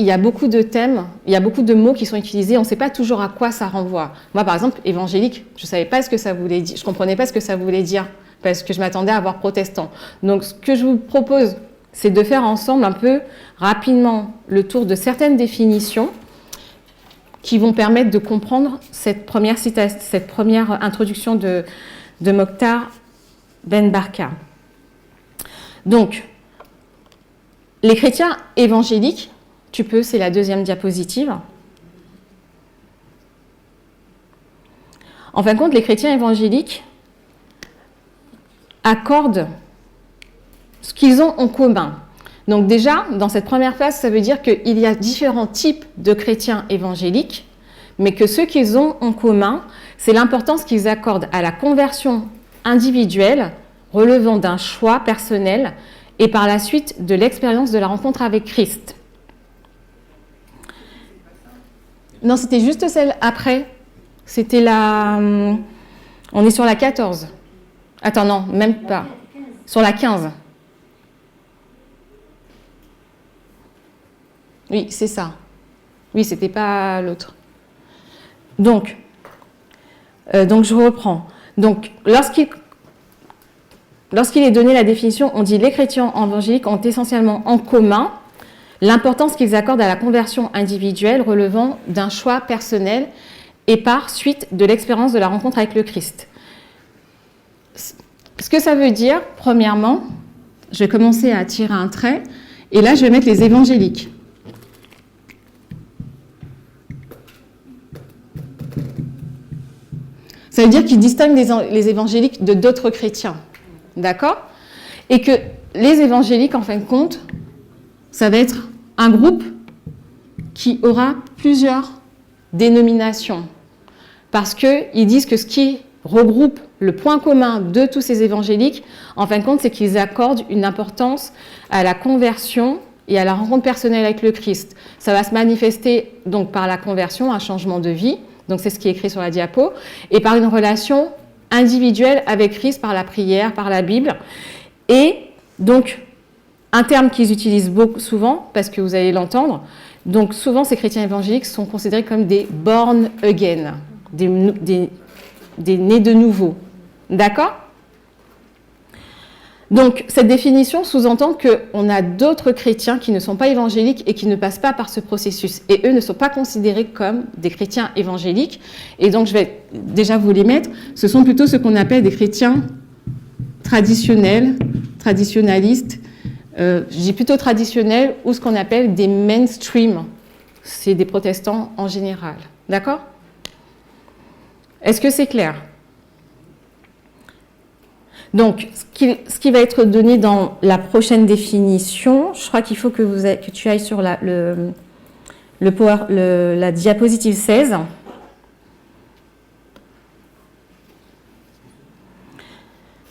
il y a beaucoup de thèmes, il y a beaucoup de mots qui sont utilisés, on ne sait pas toujours à quoi ça renvoie. Moi, par exemple, évangélique, je ne savais pas ce que ça voulait dire, je ne comprenais pas ce que ça voulait dire, parce que je m'attendais à voir protestant. Donc, ce que je vous propose, c'est de faire ensemble un peu rapidement le tour de certaines définitions qui vont permettre de comprendre cette première introduction de Mokhtar Ben Barka. Donc, les chrétiens évangéliques, tu peux, c'est la deuxième diapositive. En fin de compte, les chrétiens évangéliques accordent ce qu'ils ont en commun. Donc déjà, dans cette première phase, ça veut dire qu'il y a différents types de chrétiens évangéliques, mais que ce qu'ils ont en commun, c'est l'importance qu'ils accordent à la conversion individuelle relevant d'un choix personnel et par la suite de l'expérience de la rencontre avec Christ. Non, c'était juste celle après. C'était la... On est sur la 14. Attends, non, même pas. Sur la 15. Oui, c'est ça. Oui, c'était pas l'autre. Donc, je reprends. Donc, lorsqu'il est donné la définition, on dit les chrétiens évangéliques ont essentiellement en commun l'importance qu'ils accordent à la conversion individuelle relevant d'un choix personnel et par suite de l'expérience de la rencontre avec le Christ. Ce que ça veut dire, premièrement, je vais commencer à tirer un trait, et là je vais mettre les évangéliques. Ça veut dire qu'ils distinguent les évangéliques de d'autres chrétiens, d'accord? Et que les évangéliques, en fin de compte, ça va être un groupe qui aura plusieurs dénominations. Parce qu'ils disent que ce qui regroupe le point commun de tous ces évangéliques, en fin de compte, c'est qu'ils accordent une importance à la conversion et à la rencontre personnelle avec le Christ. Ça va se manifester donc par la conversion, un changement de vie, donc c'est ce qui est écrit sur la diapo, et par une relation individuelle avec Christ, par la prière, par la Bible. Et donc, un terme qu'ils utilisent beaucoup souvent, parce que vous allez l'entendre, donc souvent ces chrétiens évangéliques sont considérés comme des born again, des nés de nouveau. D'accord? Donc cette définition sous-entend qu'on a d'autres chrétiens qui ne sont pas évangéliques et qui ne passent pas par ce processus. Et eux ne sont pas considérés comme des chrétiens évangéliques. Et donc je vais déjà vous les mettre. Ce sont plutôt ce qu'on appelle des chrétiens traditionnels, traditionnalistes. Je dis plutôt traditionnels ou ce qu'on appelle des mainstream. C'est des protestants en général. D'accord? Est-ce que c'est clair? Donc, ce qui va être donné dans la prochaine définition, je crois qu'il faut que tu ailles sur la diapositive 16.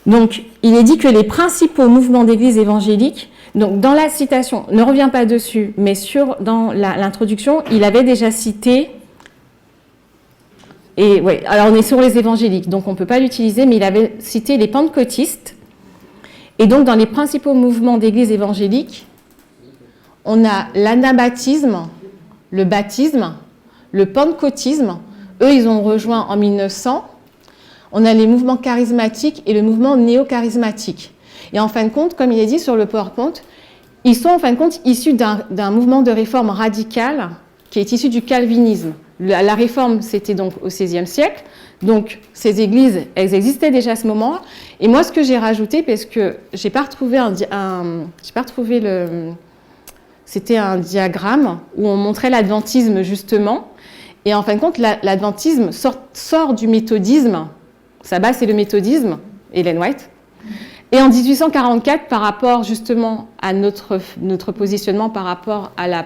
Donc, il est dit que les principaux mouvements d'église évangélique, donc dans la citation, ne revient pas dessus, mais dans l'introduction, il avait déjà cité... Et ouais, alors on est sur les évangéliques, donc on ne peut pas l'utiliser, mais il avait cité les pentecôtistes. Et donc dans les principaux mouvements d'église évangélique, on a l'anabaptisme, le baptisme, le pentecôtisme. Eux, ils ont rejoint en 1900. On a les mouvements charismatiques et le mouvement néo-charismatique. Et en fin de compte, comme il est dit sur le PowerPoint, ils sont en fin de compte issus d'un mouvement de réforme radicale qui est issu du calvinisme. La réforme, c'était donc au XVIe siècle. Donc, ces églises, elles existaient déjà à ce moment. Et moi, ce que j'ai rajouté, parce que j'ai pas retrouvé c'était un diagramme où on montrait l'adventisme, justement. Et en fin de compte, l'adventisme sort du méthodisme. Sa base, c'est le méthodisme, Ellen White. Et en 1844, par rapport justement à notre positionnement par rapport à la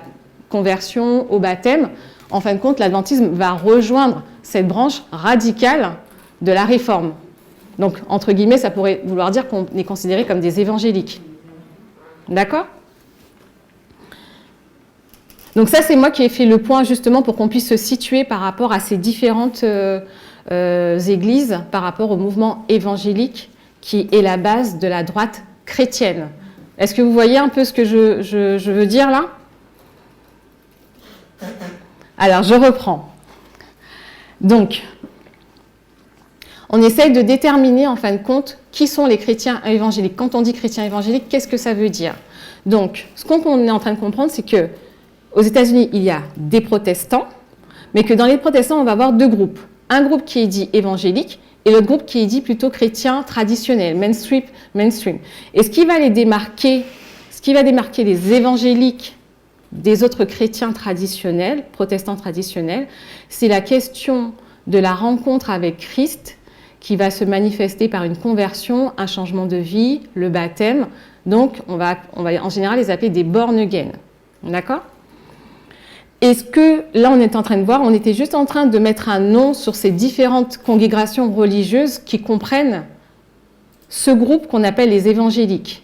conversion, au baptême, en fin de compte, l'adventisme va rejoindre cette branche radicale de la réforme. Donc, entre guillemets, ça pourrait vouloir dire qu'on est considéré comme des évangéliques. D'accord ? Donc ça, c'est moi qui ai fait le point justement pour qu'on puisse se situer par rapport à ces différentes églises, par rapport au mouvement évangélique qui est la base de la droite chrétienne. Est-ce que vous voyez un peu ce que je veux dire là ? Alors, je reprends. Donc, on essaye de déterminer en fin de compte qui sont les chrétiens évangéliques. Quand on dit chrétiens évangéliques, qu'est-ce que ça veut dire ? Donc, ce qu'on est en train de comprendre, c'est que aux États-Unis, il y a des protestants, mais que dans les protestants, on va avoir deux groupes. Un groupe qui est dit évangélique et l'autre groupe qui est dit plutôt chrétien traditionnel, mainstream. Et ce qui va démarquer les évangéliques des autres chrétiens traditionnels, protestants traditionnels, c'est la question de la rencontre avec Christ qui va se manifester par une conversion, un changement de vie, le baptême. Donc, on va en général les appeler des born again. D'accord ? Et ce que, là, on est en train de voir, on était juste en train de mettre un nom sur ces différentes congrégations religieuses qui comprennent ce groupe qu'on appelle les évangéliques.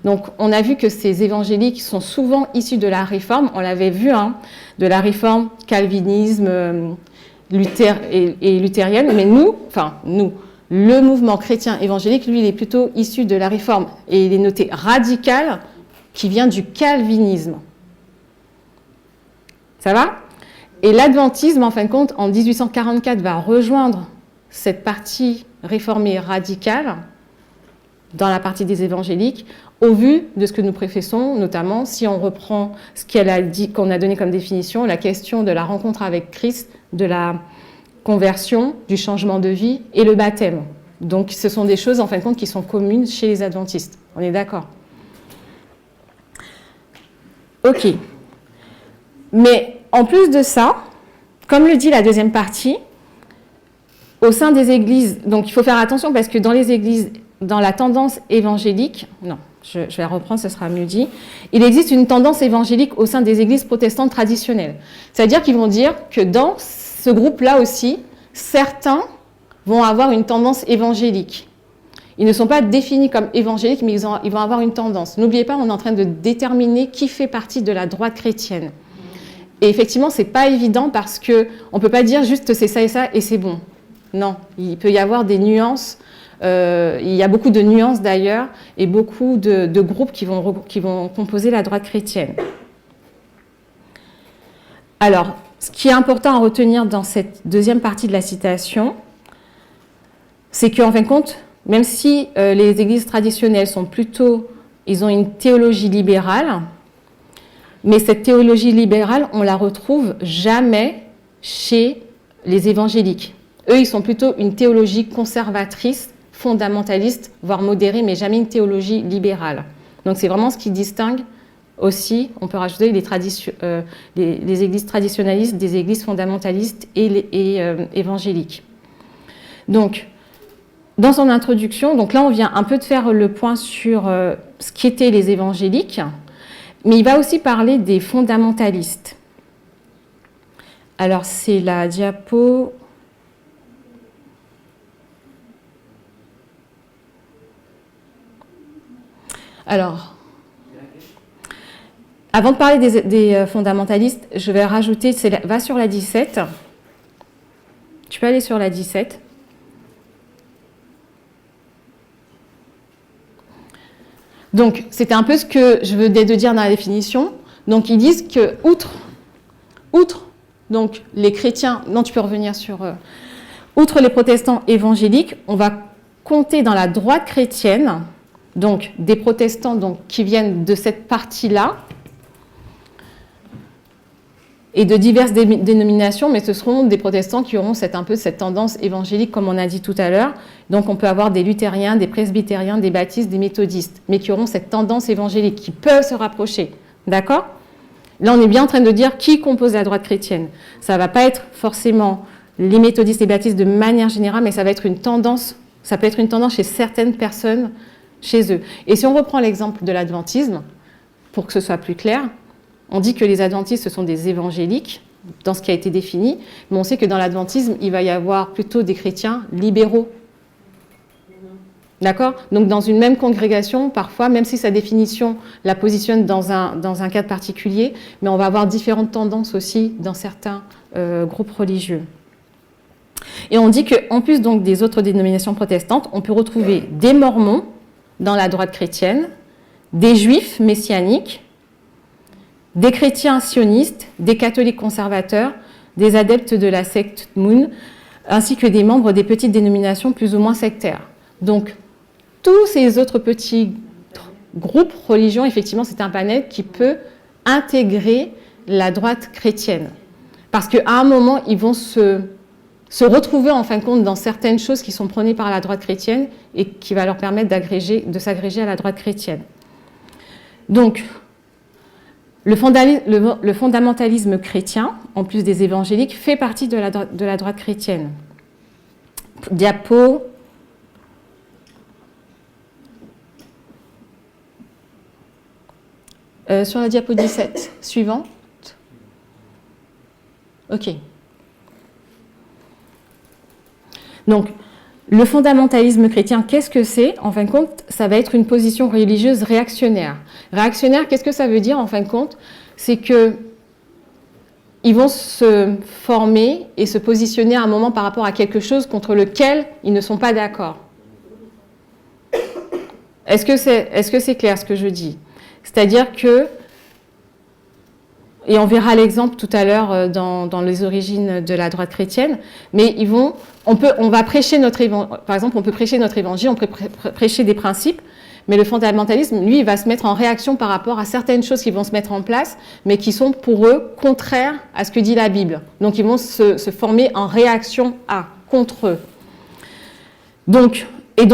Donc, on a vu que ces évangéliques sont souvent issus de la Réforme, on l'avait vu, de la Réforme, calvinisme, et luthérienne, mais nous, le mouvement chrétien évangélique, lui, il est plutôt issu de la Réforme, et il est noté radical, qui vient du calvinisme. Ça va ? Et l'adventisme, en fin de compte, en 1844, va rejoindre cette partie réformée radicale dans la partie des évangéliques, au vu de ce que nous professons, notamment si on reprend ce qu'elle a dit, qu'on a donné comme définition, la question de la rencontre avec Christ, de la conversion, du changement de vie et le baptême. Donc ce sont des choses, en fin de compte, qui sont communes chez les adventistes. On est d'accord ? Ok. Mais en plus de ça, comme le dit la deuxième partie, au sein des églises, donc il faut faire attention parce que dans les églises, dans la tendance évangélique, non, je vais reprendre, ce sera mieux dit, il existe une tendance évangélique au sein des églises protestantes traditionnelles. C'est-à-dire qu'ils vont dire que dans ce groupe-là aussi, certains vont avoir une tendance évangélique. Ils ne sont pas définis comme évangéliques, mais ils vont avoir une tendance. N'oubliez pas, on est en train de déterminer qui fait partie de la droite chrétienne. Et effectivement, ce n'est pas évident parce qu'on ne peut pas dire juste c'est ça et c'est bon. Non, il peut y avoir des nuances. Il y a beaucoup de nuances d'ailleurs et beaucoup de groupes qui vont composer la droite chrétienne. Alors, ce qui est important à retenir dans cette deuxième partie de la citation, c'est qu'en fin de compte, même si les églises traditionnelles ils ont une théologie libérale, mais cette théologie libérale, on ne la retrouve jamais chez les évangéliques. Eux, ils sont plutôt une théologie conservatrice, fondamentaliste, voire modérée, mais jamais une théologie libérale. Donc c'est vraiment ce qui distingue aussi, on peut rajouter les églises traditionnalistes des églises fondamentalistes et évangéliques. Donc, dans son introduction, donc là on vient un peu de faire le point sur ce qu'étaient les évangéliques, mais il va aussi parler des fondamentalistes. Alors, c'est la diapo. Alors, avant de parler des fondamentalistes, je vais rajouter, va sur la 17. Tu peux aller sur la 17. Donc, c'était un peu ce que je venais de dire dans la définition. Donc, ils disent que, outre donc, les chrétiens, non, tu peux revenir sur... outre les protestants évangéliques, on va compter dans la droite chrétienne, donc des protestants donc, qui viennent de cette partie-là, et de diverses dénominations, mais ce seront des protestants qui auront un peu cette tendance évangélique, comme on a dit tout à l'heure. Donc on peut avoir des luthériens, des presbytériens, des baptistes, des méthodistes, mais qui auront cette tendance évangélique, qui peuvent se rapprocher. D'accord ? Là, on est bien en train de dire qui compose la droite chrétienne. Ça ne va pas être forcément les méthodistes, les baptistes de manière générale, mais ça va être une tendance, ça peut être une tendance chez certaines personnes, chez eux. Et si on reprend l'exemple de l'adventisme, pour que ce soit plus clair, on dit que les adventistes, ce sont des évangéliques, dans ce qui a été défini, mais on sait que dans l'adventisme, il va y avoir plutôt des chrétiens libéraux. D'accord ? Donc, dans une même congrégation, parfois, même si sa définition la positionne dans un cadre particulier, mais on va avoir différentes tendances aussi dans certains groupes religieux. Et on dit qu'en plus donc, des autres dénominations protestantes, on peut retrouver des mormons dans la droite chrétienne, des juifs messianiques, des chrétiens sionistes, des catholiques conservateurs, des adeptes de la secte Moon, ainsi que des membres des petites dénominations plus ou moins sectaires. Donc, tous ces autres petits groupes religieux, effectivement, c'est un panel qui peut intégrer la droite chrétienne. Parce qu'à un moment, ils vont se retrouver, en fin de compte, dans certaines choses qui sont prônées par la droite chrétienne et qui va leur permettre de s'agréger à la droite chrétienne. Donc, le fondamentalisme chrétien, en plus des évangéliques, fait partie de la droite chrétienne. Diapo. Sur la diapo 17, suivante. OK. Donc, le fondamentalisme chrétien, qu'est-ce que c'est ? En fin de compte, ça va être une position religieuse réactionnaire. Réactionnaire, qu'est-ce que ça veut dire en fin de compte ? C'est qu'ils vont se former et se positionner à un moment par rapport à quelque chose contre lequel ils ne sont pas d'accord. Est-ce que c'est clair ce que je dis ? C'est-à-dire que, et on verra l'exemple tout à l'heure dans les origines de la droite chrétienne, mais on va prêcher notre évangile, par exemple, on peut prêcher notre évangile, on peut prêcher des principes, mais le fondamentalisme, lui, il va se mettre en réaction par rapport à certaines choses qui vont se mettre en place, mais qui sont pour eux contraires à ce que dit la Bible. Donc, ils vont se former en réaction contre eux. Donc,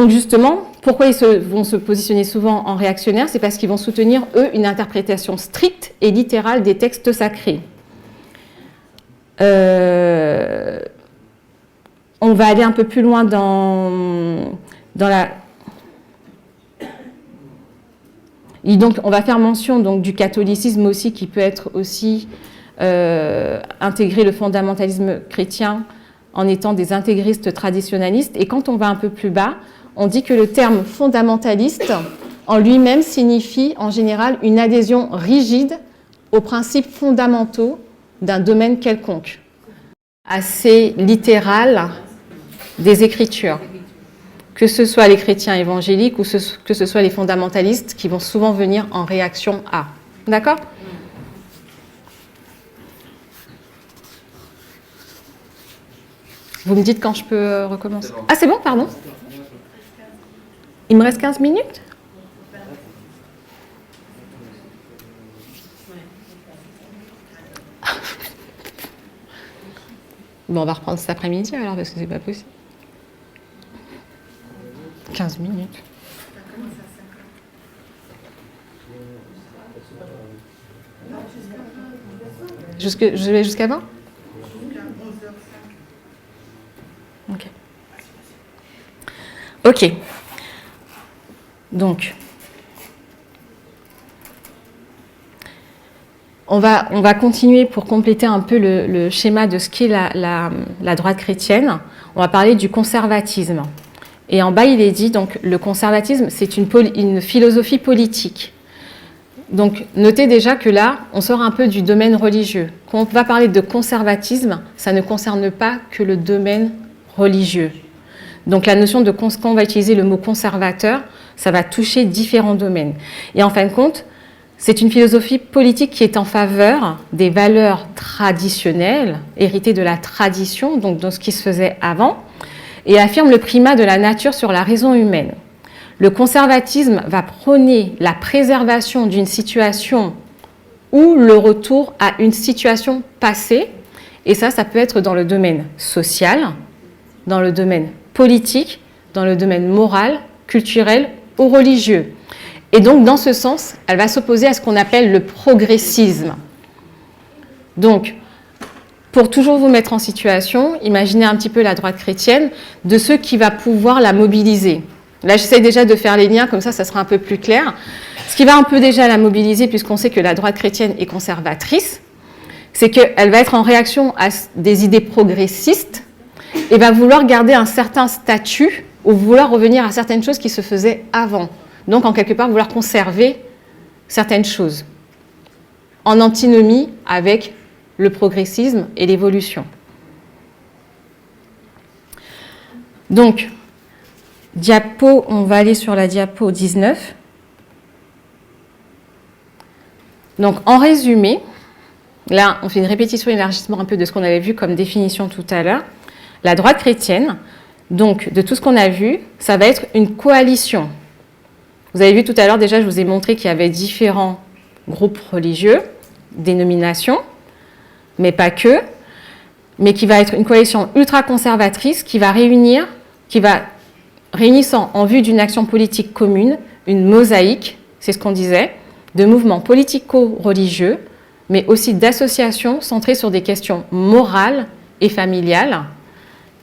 justement, pourquoi ils vont se positionner souvent en réactionnaire ? C'est parce qu'ils vont soutenir, eux, une interprétation stricte et littérale des textes sacrés. On va aller un peu plus loin dans la... Et donc, on va faire mention donc, du catholicisme aussi, qui peut être aussi intégré le fondamentalisme chrétien en étant des intégristes traditionnalistes. Et quand on va un peu plus bas, on dit que le terme fondamentaliste en lui-même signifie en général une adhésion rigide aux principes fondamentaux d'un domaine quelconque, assez littéral des Écritures, que ce soit les chrétiens évangéliques ou que ce soit les fondamentalistes qui vont souvent venir en réaction à. D'accord ? Vous me dites quand je peux recommencer. Ah, c'est bon, pardon ? Il me reste 15 minutes ? Bon, on va reprendre cet après-midi alors, parce que c'est pas possible. 15 minutes. Je vais jusqu'à 20 ? Ok. Donc, on va continuer pour compléter un peu le schéma de ce qu'est la droite chrétienne. On va parler du conservatisme. Et en bas, il est dit, donc, le conservatisme, c'est une philosophie politique. Donc, notez déjà que là, on sort un peu du domaine religieux. Quand on va parler de conservatisme, ça ne concerne pas que le domaine religieux. Donc, la notion de quand on va utiliser le mot conservateur, ça va toucher différents domaines. Et en fin de compte, c'est une philosophie politique qui est en faveur des valeurs traditionnelles, héritées de la tradition, donc de ce qui se faisait avant, et affirme le primat de la nature sur la raison humaine. Le conservatisme va prôner la préservation d'une situation ou le retour à une situation passée. Et ça peut être dans le domaine social, dans le domaine politique, dans le domaine moral, culturel ou religieux. Et donc, dans ce sens, elle va s'opposer à ce qu'on appelle le progressisme. Donc, pour toujours vous mettre en situation, imaginez un petit peu la droite chrétienne de ceux qui va pouvoir la mobiliser. Là, j'essaie déjà de faire les liens, comme ça sera un peu plus clair. Ce qui va un peu déjà la mobiliser, puisqu'on sait que la droite chrétienne est conservatrice, c'est qu'elle va être en réaction à des idées progressistes et va vouloir garder un certain statut ou vouloir revenir à certaines choses qui se faisaient avant. Donc, en quelque part, vouloir conserver certaines choses en antinomie avec le progressisme et l'évolution. Donc, on va aller sur la diapo 19. Donc, en résumé, là, on fait une répétition et élargissement un peu de ce qu'on avait vu comme définition tout à l'heure. La droite chrétienne, donc, de tout ce qu'on a vu, ça va être une coalition. Vous avez vu tout à l'heure, déjà, je vous ai montré qu'il y avait différents groupes religieux, dénominations, mais pas que, mais qui va être une coalition ultra-conservatrice qui va réunissant en vue d'une action politique commune, une mosaïque, c'est ce qu'on disait, de mouvements politico-religieux, mais aussi d'associations centrées sur des questions morales et familiales,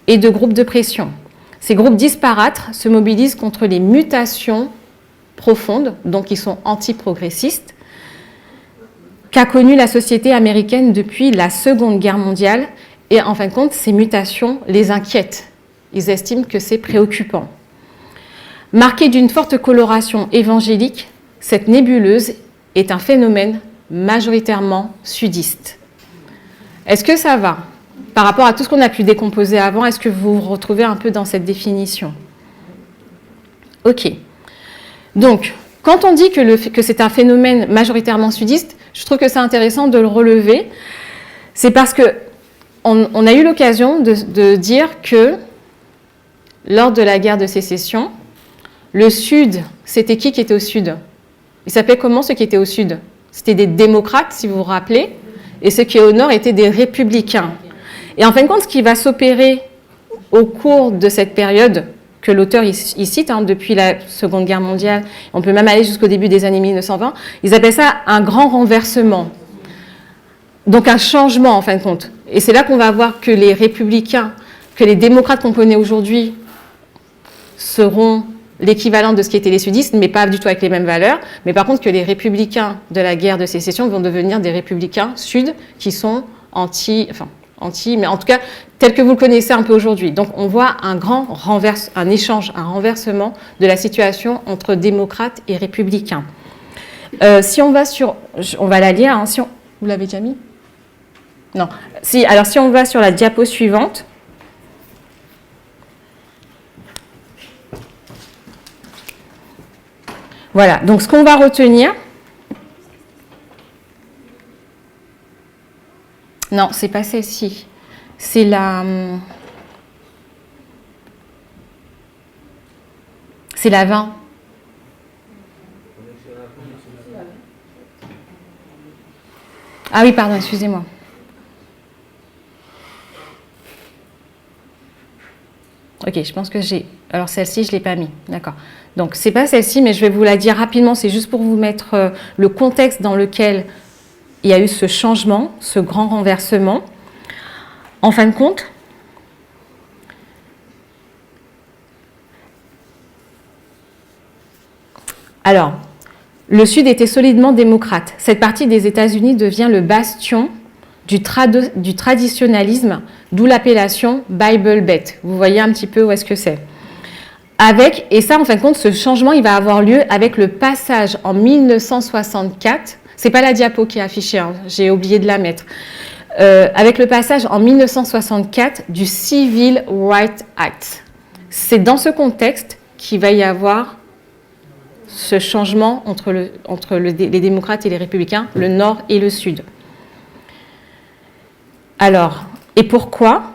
et de groupes de pression. Ces groupes disparates se mobilisent contre les mutations profondes, donc ils sont anti-progressistes, qu'a connu la société américaine depuis la Seconde Guerre mondiale, et en fin de compte, ces mutations les inquiètent. Ils estiment que c'est préoccupant. Marquée d'une forte coloration évangélique, cette nébuleuse est un phénomène majoritairement sudiste. Est-ce que ça va? Par rapport à tout ce qu'on a pu décomposer avant, est-ce que vous vous retrouvez un peu dans cette définition? Ok. Donc, quand on dit que c'est un phénomène majoritairement sudiste, je trouve que c'est intéressant de le relever. C'est parce qu'on a eu l'occasion de dire que lors de la guerre de sécession, le Sud, c'était qui était au Sud? Il s'appelait comment ceux qui étaient au Sud? C'était des démocrates, si vous vous rappelez, et ceux qui au Nord étaient des républicains. Et en fin de compte, ce qui va s'opérer au cours de cette période que l'auteur il cite, depuis la Seconde Guerre mondiale, on peut même aller jusqu'au début des années 1920, ils appellent ça un grand renversement. Donc un changement en fin de compte. Et c'est là qu'on va voir que les républicains, que les démocrates qu'on connaît aujourd'hui seront l'équivalent de ce qui étaient les sudistes, mais pas du tout avec les mêmes valeurs. Mais par contre que les républicains de la guerre de sécession vont devenir des républicains sud qui sont mais en tout cas, tel que vous le connaissez un peu aujourd'hui. Donc, on voit un renversement de la situation entre démocrates et républicains. Si on va on va la lire, hein, vous l'avez déjà mis? Non. Alors, si on va sur la diapo suivante, voilà. Donc, ce qu'on va retenir, non, c'est pas celle-ci. C'est la 20. Ah oui, pardon, excusez-moi. Ok, je pense que j'ai... Alors celle-ci, je ne l'ai pas mis, d'accord. Donc, c'est pas celle-ci, mais je vais vous la dire rapidement. C'est juste pour vous mettre le contexte dans lequel il y a eu ce changement, ce grand renversement. En fin de compte, alors, le Sud était solidement démocrate. Cette partie des États-Unis devient le bastion du traditionnalisme, d'où l'appellation Bible Belt. Vous voyez un petit peu où est-ce que c'est. Et ça, en fin de compte, ce changement, il va avoir lieu avec le passage en 1964. C'est pas la diapo qui est affichée, hein, j'ai oublié de la mettre. Avec le passage en 1964 du Civil Rights Act. C'est dans ce contexte qu'il va y avoir ce changement entre les démocrates et les républicains, le Nord et le Sud. Alors, et pourquoi?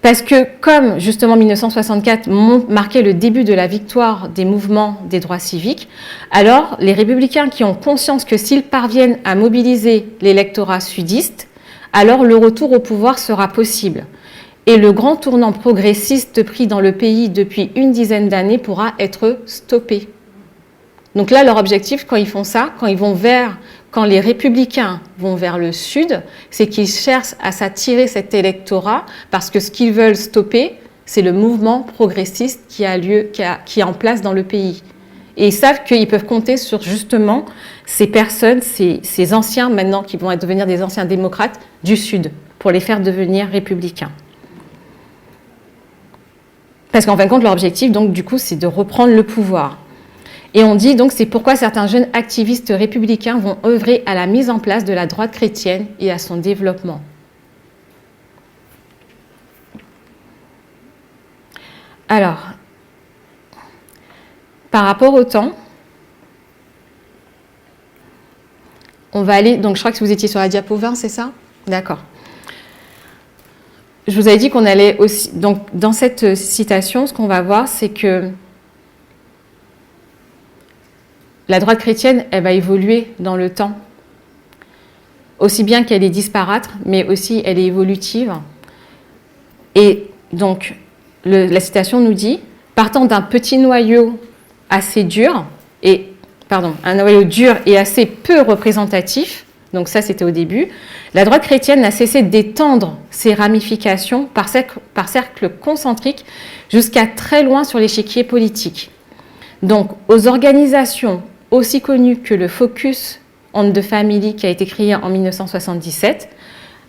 Parce que comme justement 1964 marquait le début de la victoire des mouvements des droits civiques, alors les républicains qui ont conscience que s'ils parviennent à mobiliser l'électorat sudiste, alors le retour au pouvoir sera possible. Et le grand tournant progressiste pris dans le pays depuis une dizaine d'années pourra être stoppé. Donc là, leur objectif, quand ils font ça, quand les républicains vont vers le sud, c'est qu'ils cherchent à s'attirer cet électorat parce que ce qu'ils veulent stopper, c'est le mouvement progressiste qui est en place dans le pays. Et ils savent qu'ils peuvent compter sur justement ces personnes, ces anciens maintenant qui vont devenir des anciens démocrates du sud pour les faire devenir républicains. Parce qu'en fin de compte, leur objectif, donc, du coup, c'est de reprendre le pouvoir. Et on dit donc c'est pourquoi certains jeunes activistes républicains vont œuvrer à la mise en place de la droite chrétienne et à son développement. Alors, par rapport au temps, on va aller, donc je crois que vous étiez sur la diapo 20, c'est ça? D'accord. Je vous avais dit qu'on allait aussi, donc dans cette citation, ce qu'on va voir, c'est que la droite chrétienne, elle va évoluer dans le temps, aussi bien qu'elle est disparate, mais aussi elle est évolutive. Et donc, la citation nous dit, partant d'un petit noyau assez dur, un noyau dur et assez peu représentatif, donc ça c'était au début, la droite chrétienne n'a cessé d'étendre ses ramifications par cercles concentriques jusqu'à très loin sur l'échiquier politique. Donc, aux organisations aussi connues que le Focus on the Family qui a été créé en 1977,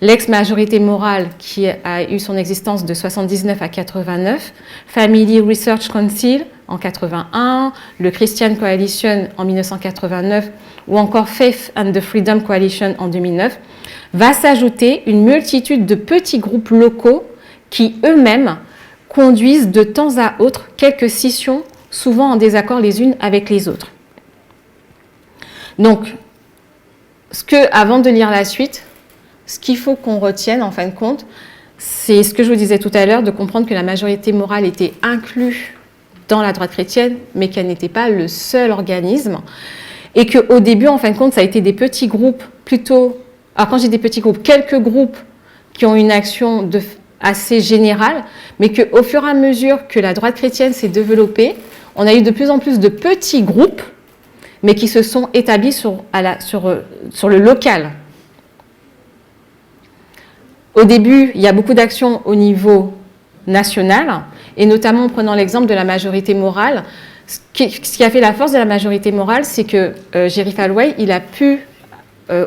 l'ex-majorité morale qui a eu son existence de 79 à 89, Family Research Council en 81, le Christian Coalition en 1989 ou encore Faith and the Freedom Coalition en 2009, va s'ajouter une multitude de petits groupes locaux qui eux-mêmes conduisent de temps à autre quelques scissions, souvent en désaccord les unes avec les autres. Donc, avant de lire la suite, ce qu'il faut qu'on retienne en fin de compte, c'est ce que je vous disais tout à l'heure, de comprendre que la majorité morale était inclue dans la droite chrétienne, mais qu'elle n'était pas le seul organisme. Et qu'au début, en fin de compte, ça a été des petits groupes plutôt... Alors quand j'ai des petits groupes, quelques groupes qui ont une action assez générale, mais qu'au fur et à mesure que la droite chrétienne s'est développée, on a eu de plus en plus de petits groupes, mais qui se sont établis sur le local. Au début, il y a beaucoup d'actions au niveau national, et notamment en prenant l'exemple de la majorité morale. Ce qui a fait la force de la majorité morale, c'est que Jerry Falwell, il a pu,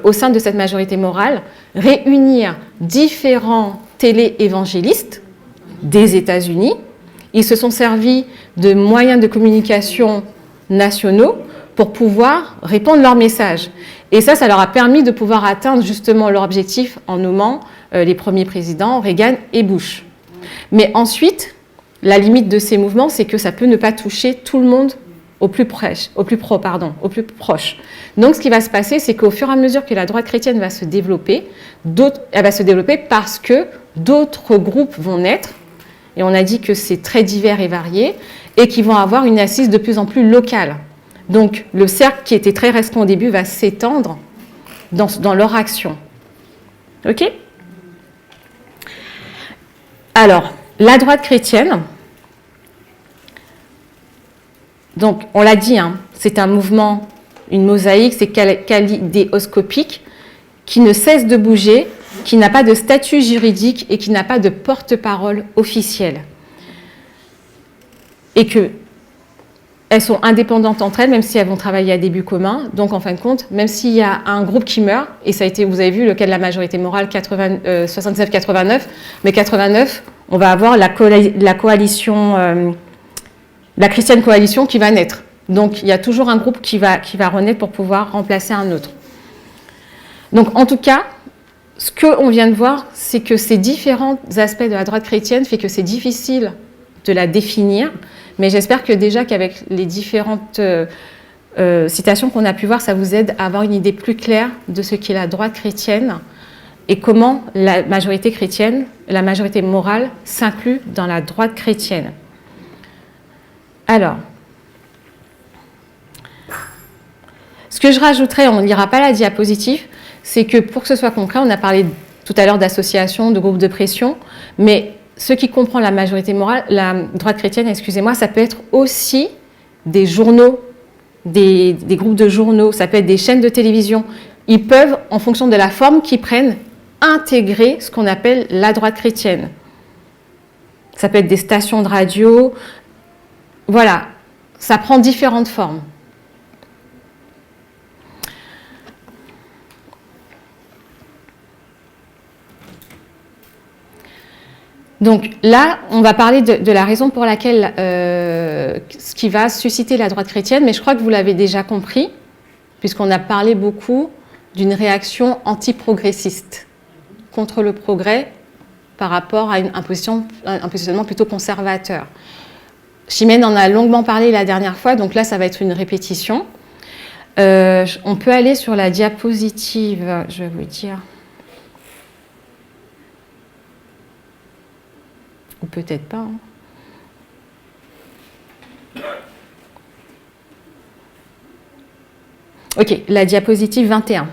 au sein de cette majorité morale, réunir différents télé-évangélistes des États-Unis. Ils se sont servis de moyens de communication nationaux pour pouvoir répandre leur message. Et ça leur a permis de pouvoir atteindre justement leur objectif en nommant les premiers présidents, Reagan et Bush. Mais ensuite, la limite de ces mouvements, c'est que ça peut ne pas toucher tout le monde au plus proche. Donc, ce qui va se passer, c'est qu'au fur et à mesure que la droite chrétienne va se développer, elle va se développer parce que d'autres groupes vont naître, et on a dit que c'est très divers et varié, et qui vont avoir une assise de plus en plus locale. Donc, le cercle qui était très restreint au début va s'étendre dans leur action. OK ? Alors, la droite chrétienne, donc on l'a dit, c'est un mouvement, une mosaïque, c'est kaléidoscopique, qui ne cesse de bouger, qui n'a pas de statut juridique et qui n'a pas de porte-parole officielle. Et qu'elles sont indépendantes entre elles, même si elles vont travailler à des buts communs. Donc, en fin de compte, même s'il y a un groupe qui meurt, et ça a été, vous avez vu, le cas de la majorité morale 79-89, mais 89, on va avoir la coalition, la Christian Coalition qui va naître. Donc, il y a toujours un groupe qui va renaître pour pouvoir remplacer un autre. Donc, en tout cas, ce qu'on vient de voir, c'est que ces différents aspects de la droite chrétienne fait que c'est difficile de la définir, mais j'espère que déjà qu'avec les différentes citations qu'on a pu voir, ça vous aide à avoir une idée plus claire de ce qu'est la droite chrétienne et comment la majorité chrétienne, la majorité morale s'inclut dans la droite chrétienne. Alors, ce que je rajouterais, on ne lira pas la diapositive, c'est que pour que ce soit concret, on a parlé tout à l'heure d'associations, de groupes de pression, mais ce qui comprend la majorité morale, la droite chrétienne, excusez-moi, ça peut être aussi des journaux, des groupes de journaux, ça peut être des chaînes de télévision. Ils peuvent, en fonction de la forme qu'ils prennent, intégrer ce qu'on appelle la droite chrétienne. Ça peut être des stations de radio, voilà, ça prend différentes formes. Donc là, on va parler de la raison pour laquelle, ce qui va susciter la droite chrétienne, mais je crois que vous l'avez déjà compris, puisqu'on a parlé beaucoup d'une réaction anti-progressiste contre le progrès par rapport à un positionnement plutôt conservateur. Chimène en a longuement parlé la dernière fois, donc là, ça va être une répétition. On peut aller sur la diapositive, je vais vous dire... Ou peut-être pas. Ok, la diapositive 21.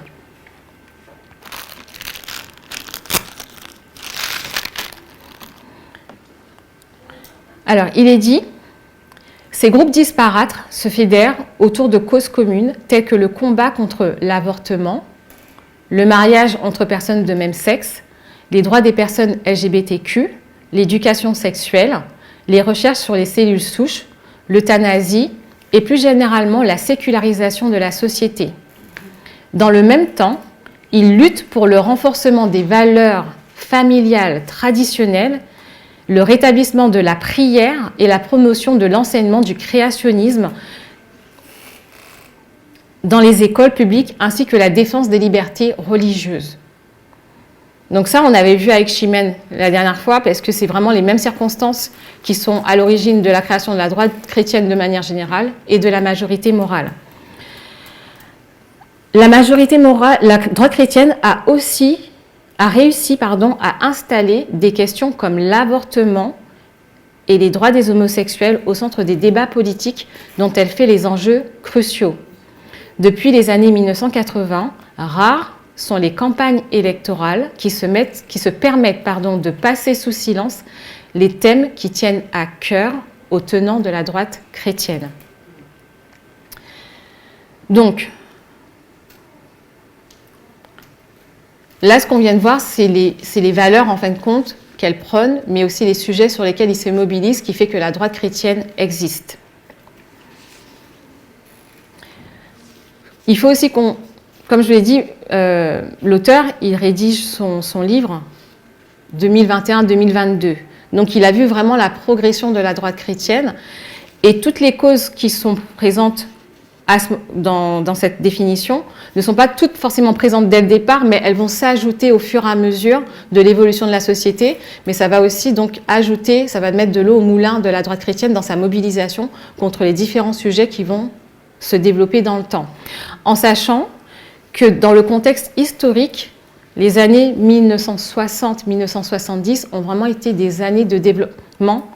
Alors, il est dit, ces groupes disparates se fédèrent autour de causes communes telles que le combat contre l'avortement, le mariage entre personnes de même sexe, les droits des personnes LGBTQ, l'éducation sexuelle, les recherches sur les cellules souches, l'euthanasie et plus généralement la sécularisation de la société. Dans le même temps, ils luttent pour le renforcement des valeurs familiales traditionnelles, le rétablissement de la prière et la promotion de l'enseignement du créationnisme dans les écoles publiques ainsi que la défense des libertés religieuses. Donc ça, on avait vu avec Chimène la dernière fois, parce que c'est vraiment les mêmes circonstances qui sont à l'origine de la création de la droite chrétienne de manière générale et de la majorité morale. La droite chrétienne a réussi à installer des questions comme l'avortement et les droits des homosexuels au centre des débats politiques dont elle fait les enjeux cruciaux. Depuis les années 1980, rares sont les campagnes électorales qui se permettent de passer sous silence les thèmes qui tiennent à cœur aux tenants de la droite chrétienne. Donc, là, ce qu'on vient de voir, c'est les valeurs, en fin de compte, qu'elle prône, mais aussi les sujets sur lesquels il se mobilise, qui fait que la droite chrétienne existe. Il faut aussi qu'on... Comme je vous l'ai dit, l'auteur, il rédige son livre 2021-2022. Donc, il a vu vraiment la progression de la droite chrétienne et toutes les causes qui sont présentes dans cette définition ne sont pas toutes forcément présentes dès le départ, mais elles vont s'ajouter au fur et à mesure de l'évolution de la société. Mais ça va aussi donc ajouter, ça va mettre de l'eau au moulin de la droite chrétienne dans sa mobilisation contre les différents sujets qui vont se développer dans le temps. En sachant que dans le contexte historique, les années 1960-1970 ont vraiment été des années de développement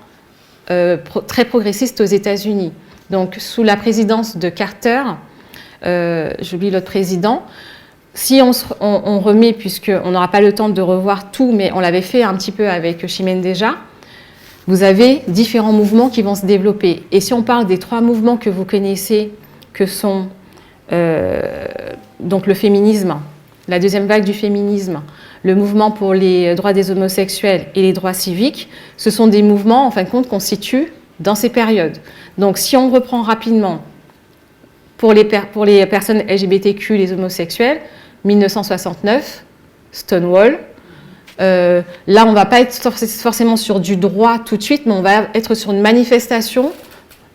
très progressiste aux États-Unis. Donc, sous la présidence de Carter, j'oublie l'autre président, si on remet, puisqu'on n'aura pas le temps de revoir tout, mais on l'avait fait un petit peu avec Chimène déjà, vous avez différents mouvements qui vont se développer. Et si on parle des 3 mouvements que vous connaissez, que sont donc le féminisme, la deuxième vague du féminisme, le mouvement pour les droits des homosexuels et les droits civiques, ce sont des mouvements, en fin de compte, qu'on situe dans ces périodes. Donc, si on reprend rapidement, pour les personnes LGBTQ, les homosexuels, 1969, Stonewall. Là, on ne va pas être forcément sur du droit tout de suite, mais on va être sur une manifestation,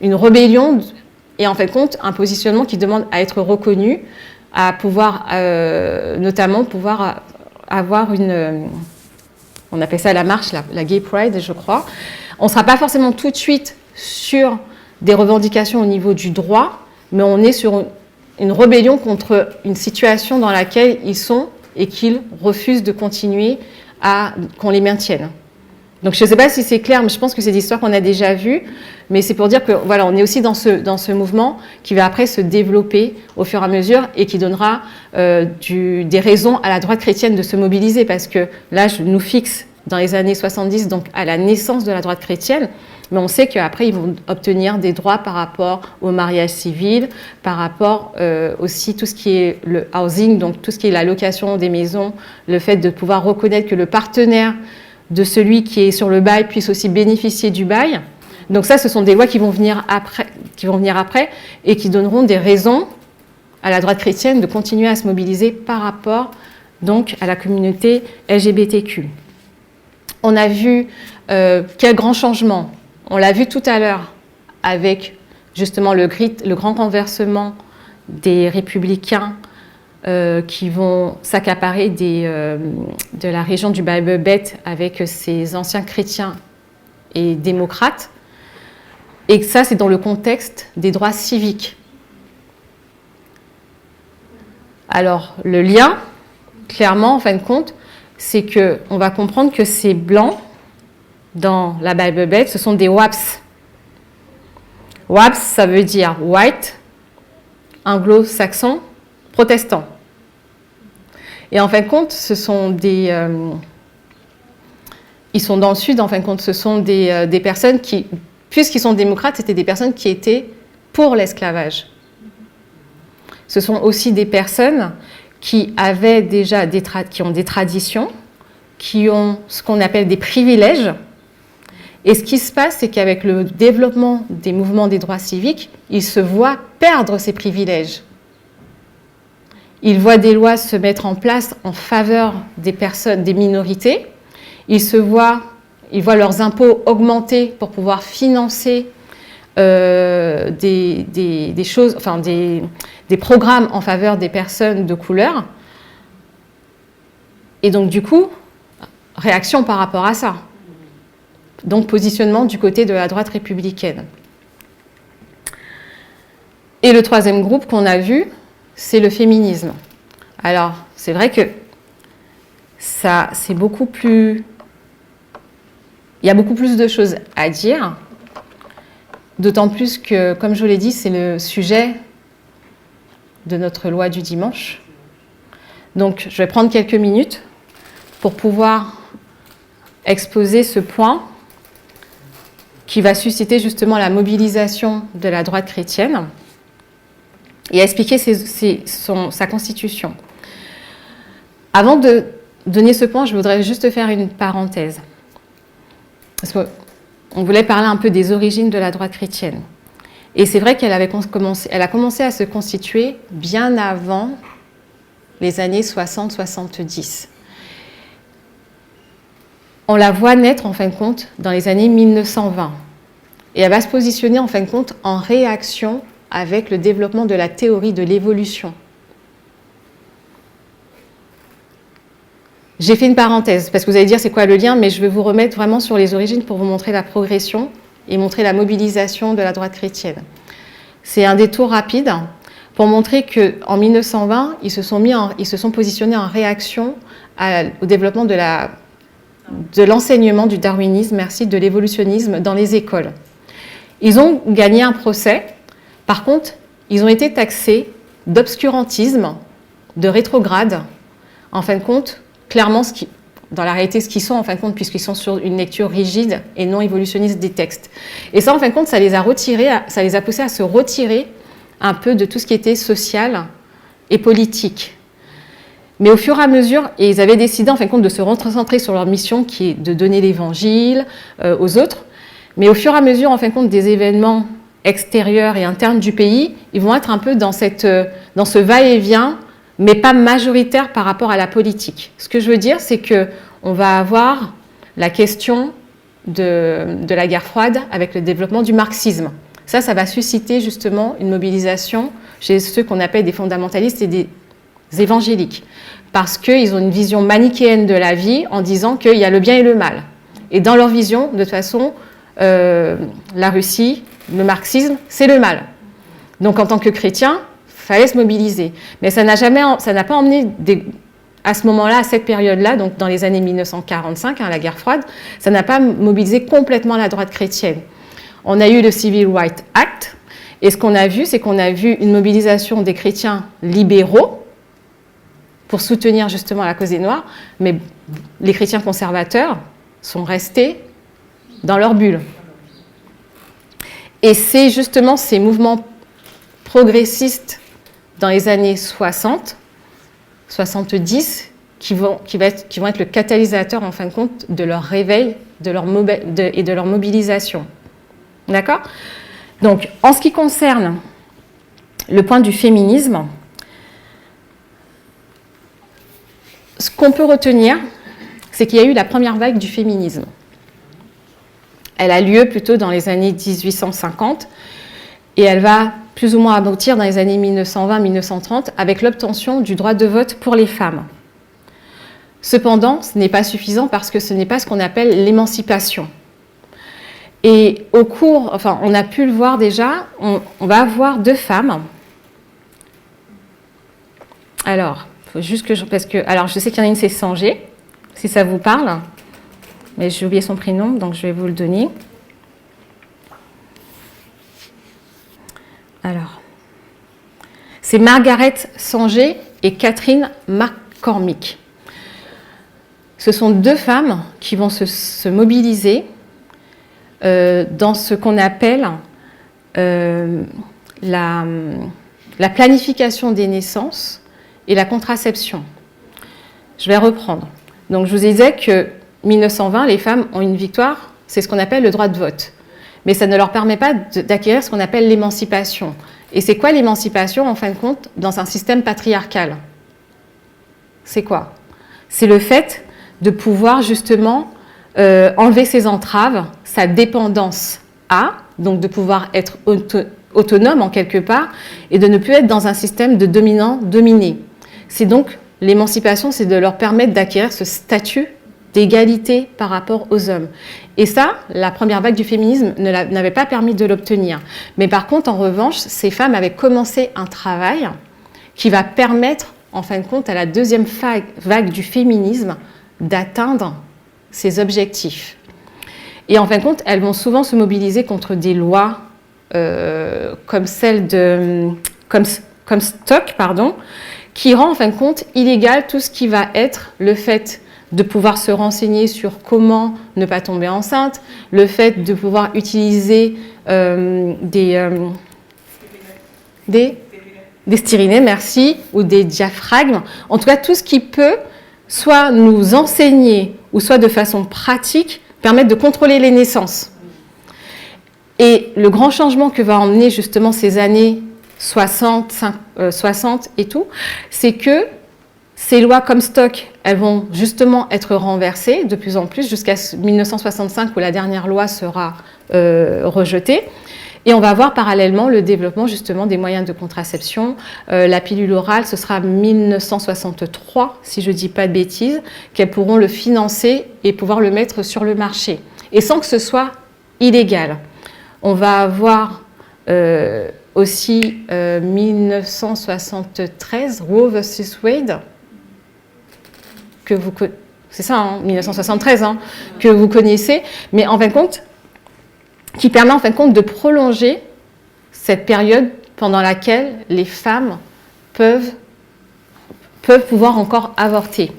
une rébellion, et en fait compte, un positionnement qui demande à être reconnu, à pouvoir, notamment, pouvoir avoir une... on appelle ça la marche, la Gay Pride, je crois. On ne sera pas forcément tout de suite sur des revendications au niveau du droit, mais on est sur une rébellion contre une situation dans laquelle ils sont et qu'ils refusent de continuer à qu'on les maintienne. Donc je ne sais pas si c'est clair, mais je pense que c'est des histoires qu'on a déjà vues, mais c'est pour dire que voilà, on est aussi dans ce mouvement qui va après se développer au fur et à mesure et qui donnera des raisons à la droite chrétienne de se mobiliser, parce que là, je nous fixe dans les années 70, donc à la naissance de la droite chrétienne, mais on sait qu'après, ils vont obtenir des droits par rapport au mariage civil, par rapport aussi tout ce qui est le housing, donc tout ce qui est la location des maisons, le fait de pouvoir reconnaître que le partenaire de celui qui est sur le bail puisse aussi bénéficier du bail. Donc ça, ce sont des lois qui vont venir après et qui donneront des raisons à la droite chrétienne de continuer à se mobiliser par rapport donc à la communauté LGBTQ. On a vu quel grand changement. On l'a vu tout à l'heure avec justement le grand renversement des républicains qui vont s'accaparer de la région du Bible Belt avec ces anciens chrétiens et démocrates. Et ça, c'est dans le contexte des droits civiques. Alors, le lien, clairement, en fin de compte, c'est qu'on va comprendre que ces blancs, dans la Bible Belt, ce sont des WAPs. WAPs, ça veut dire white, anglo-saxon, protestant. Et en fin de compte, ce sont ils sont dans le sud, en fin de compte, ce sont des personnes qui, puisqu'ils sont démocrates, c'était des personnes qui étaient pour l'esclavage. Ce sont aussi des personnes qui avaient déjà qui ont des traditions, qui ont ce qu'on appelle des privilèges. Et ce qui se passe, c'est qu'avec le développement des mouvements des droits civiques, ils se voient perdre ces privilèges. Ils voient des lois se mettre en place en faveur des personnes, des minorités. Ils voient leurs impôts augmenter pour pouvoir financer des choses, enfin des programmes en faveur des personnes de couleur. Et donc du coup, réaction par rapport à ça. Donc positionnement du côté de la droite républicaine. Et le troisième groupe qu'on a vu, c'est le féminisme. Alors, c'est vrai que ça, c'est beaucoup plus... Il y a beaucoup plus de choses à dire, d'autant plus que, comme je vous l'ai dit, c'est le sujet de notre loi du dimanche. Donc, je vais prendre quelques minutes pour pouvoir exposer ce point qui va susciter justement la mobilisation de la droite chrétienne et expliquer sa constitution. Avant de donner ce point, je voudrais juste faire une parenthèse. Parce qu'on voulait parler un peu des origines de la droite chrétienne. Et c'est vrai qu'elle a commencé à se constituer bien avant les années 60-70. On la voit naître, en fin de compte, dans les années 1920. Et elle va se positionner, en fin de compte, en réaction avec le développement de la théorie de l'évolution. J'ai fait une parenthèse, parce que vous allez dire c'est quoi le lien, mais je vais vous remettre vraiment sur les origines pour vous montrer la progression et montrer la mobilisation de la droite chrétienne. C'est un détour rapide pour montrer qu'en 1920, ils se sont positionnés en réaction au développement de l'enseignement du darwinisme, de l'évolutionnisme dans les écoles. Ils ont gagné un procès. Par contre, ils ont été taxés d'obscurantisme, de rétrograde. En fin de compte, clairement, dans la réalité, ce qu'ils sont, en fin de compte, puisqu'ils sont sur une lecture rigide et non évolutionniste des textes. Et ça, en fin de compte, ça les a poussés à se retirer un peu de tout ce qui était social et politique. Mais au fur et à mesure, et ils avaient décidé, en fin de compte, de se recentrer sur leur mission, qui est de donner l'évangile aux autres. Mais au fur et à mesure, en fin de compte, des événements extérieurs et internes du pays, ils vont être un peu dans ce va-et-vient, mais pas majoritaire par rapport à la politique. Ce que je veux dire, c'est qu'on va avoir la question de la guerre froide avec le développement du marxisme. Ça va susciter justement une mobilisation chez ceux qu'on appelle des fondamentalistes et des évangéliques, parce qu'ils ont une vision manichéenne de la vie en disant qu'il y a le bien et le mal. Et dans leur vision, de toute façon, la Russie, le marxisme, c'est le mal. Donc en tant que chrétien, il fallait se mobiliser. Mais ça n'a pas emmené à ce moment-là, à cette période-là, donc dans les années 1945, la guerre froide, ça n'a pas mobilisé complètement la droite chrétienne. On a eu le Civil Rights Act, et ce qu'on a vu, c'est qu'on a vu une mobilisation des chrétiens libéraux pour soutenir justement la cause des Noirs, mais les chrétiens conservateurs sont restés dans leur bulle. Et c'est justement ces mouvements progressistes dans les années 60, 70, qui vont être le catalyseur, en fin de compte, de leur réveil et de leur mobilisation. D'accord ? Donc, en ce qui concerne le point du féminisme, ce qu'on peut retenir, c'est qu'il y a eu la première vague du féminisme. Elle a lieu plutôt dans les années 1850 et elle va plus ou moins aboutir dans les années 1920-1930 avec l'obtention du droit de vote pour les femmes. Cependant, ce n'est pas suffisant parce que ce n'est pas ce qu'on appelle l'émancipation. Et au cours, enfin, on a pu le voir déjà, on va avoir 2 femmes. Alors, faut juste que alors je sais qu'il y en a une, c'est Sanger, si ça vous parle, mais j'ai oublié son prénom, donc je vais vous le donner. Alors, c'est Margaret Sanger et Catherine McCormick. Ce sont 2 femmes qui vont se mobiliser dans ce qu'on appelle la planification des naissances et la contraception. Je vais reprendre. Donc, je vous disais que 1920, les femmes ont une victoire, c'est ce qu'on appelle le droit de vote. Mais ça ne leur permet pas d'acquérir ce qu'on appelle l'émancipation. Et c'est quoi l'émancipation, en fin de compte, dans un système patriarcal ? C'est quoi ? C'est le fait de pouvoir justement enlever ses entraves, sa dépendance donc de pouvoir être autonome en quelque part, et de ne plus être dans un système de dominant-dominé. C'est donc l'émancipation, c'est de leur permettre d'acquérir ce statut d'égalité par rapport aux hommes. Et ça, la première vague du féminisme n'avait pas permis de l'obtenir. Mais par contre, en revanche, ces femmes avaient commencé un travail qui va permettre, en fin de compte, à la deuxième vague du féminisme d'atteindre ces objectifs. Et en fin de compte, elles vont souvent se mobiliser contre des lois comme celle de Comstock, qui rend en fin de compte illégal tout ce qui va être le fait de pouvoir se renseigner sur comment ne pas tomber enceinte, le fait de pouvoir utiliser des styrénés, merci, ou des diaphragmes, en tout cas tout ce qui peut soit nous enseigner ou soit de façon pratique permettre de contrôler les naissances. Et le grand changement que va emmener justement ces années 60 et tout, c'est que ces lois Comstock, elles vont justement être renversées de plus en plus jusqu'à 1965 où la dernière loi sera rejetée. Et on va voir parallèlement le développement justement des moyens de contraception. La pilule orale, ce sera 1963, si je ne dis pas de bêtises, qu'elles pourront le financer et pouvoir le mettre sur le marché. Et sans que ce soit illégal. On va avoir aussi 1973, Roe versus Wade, c'est ça, 1973, que vous connaissez, mais en fin de compte, qui permet en fin de compte de prolonger cette période pendant laquelle les femmes peuvent pouvoir encore avorter.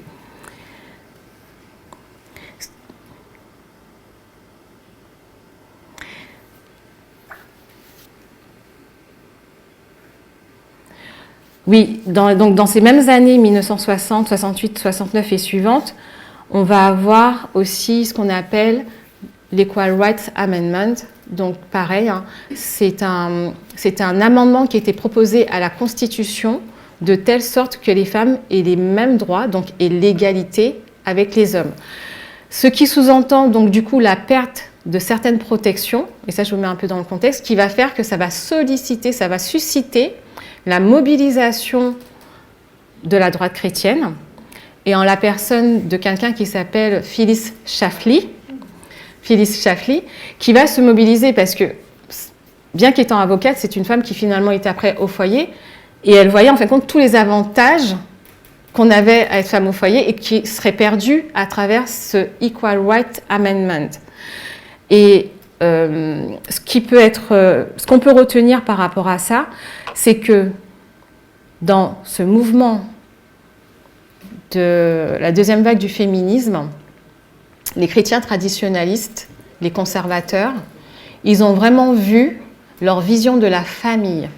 Oui, donc dans ces mêmes années, 1960, 68, 69 et suivantes, on va avoir aussi ce qu'on appelle l'Equal Rights Amendment. Donc pareil, c'est un amendement qui a été proposé à la Constitution de telle sorte que les femmes aient les mêmes droits, donc et l'égalité avec les hommes. Ce qui sous-entend donc du coup la perte de certaines protections, et ça je vous mets un peu dans le contexte, qui va faire que ça va susciter la mobilisation de la droite chrétienne, et en la personne de quelqu'un qui s'appelle Phyllis Schlafly, qui va se mobiliser parce que, bien qu'étant avocate, c'est une femme qui finalement était après au foyer, et elle voyait en fin de compte tous les avantages qu'on avait à être femme au foyer et qui serait perdue à travers ce Equal Rights Amendment. Et ce qu'on peut retenir par rapport à ça, c'est que dans ce mouvement de la deuxième vague du féminisme, les chrétiens traditionnalistes, les conservateurs, ils ont vraiment vu leur vision de la famille.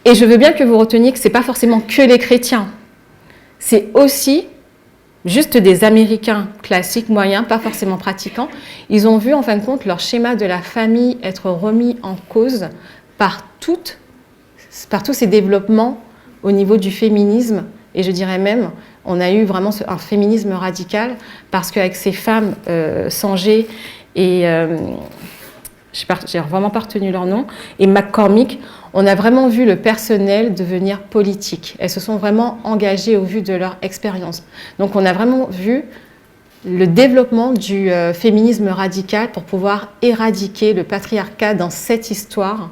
Et je veux bien que vous reteniez que ce n'est pas forcément que les chrétiens, c'est aussi juste des Américains classiques, moyens, pas forcément pratiquants. Ils ont vu en fin de compte leur schéma de la famille être remis en cause par tous ces développements au niveau du féminisme. Et je dirais même, on a eu vraiment un féminisme radical parce qu'avec ces femmes, Sanger et, j'ai vraiment pas retenu leur nom, et McCormick, on a vraiment vu le personnel devenir politique. Elles se sont vraiment engagées au vu de leur expérience. Donc on a vraiment vu le développement du féminisme radical pour pouvoir éradiquer le patriarcat dans cette histoire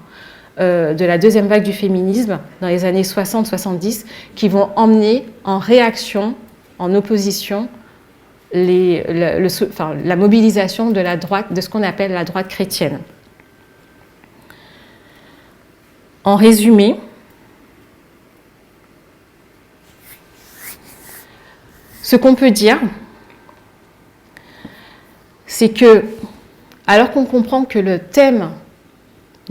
de la deuxième vague du féminisme dans les années 60-70 qui vont emmener en réaction, en opposition, la mobilisation de la droite, de ce qu'on appelle la droite chrétienne. En résumé, ce qu'on peut dire, c'est que, alors qu'on comprend que le thème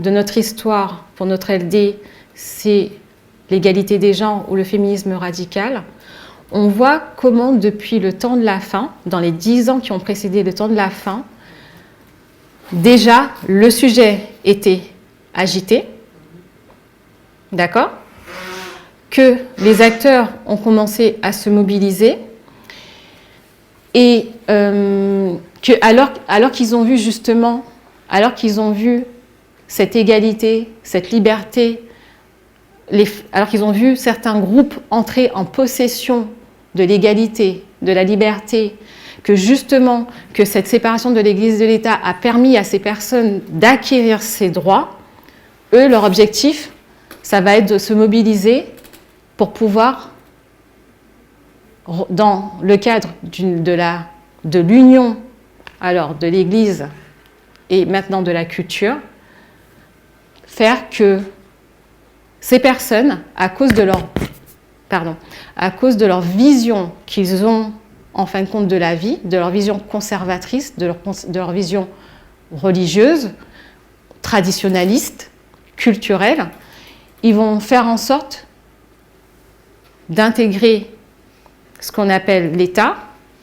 de notre histoire pour notre LD, c'est l'égalité des genres ou le féminisme radical, on voit comment depuis le temps de la faim, dans les 10 ans qui ont précédé le temps de la faim, déjà le sujet était agité, d'accord ? Que les acteurs ont commencé à se mobiliser et que alors qu'ils ont vu justement, alors qu'ils ont vu cette égalité, cette liberté, alors qu'ils ont vu certains groupes entrer en possession de l'égalité, de la liberté, que justement, que cette séparation de l'Église et de l'État a permis à ces personnes d'acquérir ces droits, eux, leur objectif, ça va être de se mobiliser pour pouvoir, dans le cadre de l'union alors de l'Église et maintenant de la culture, faire que ces personnes, à cause de leur vision qu'ils ont en fin de compte de la vie, de leur vision conservatrice, de leur vision religieuse, traditionnaliste, culturelle, ils vont faire en sorte d'intégrer ce qu'on appelle l'État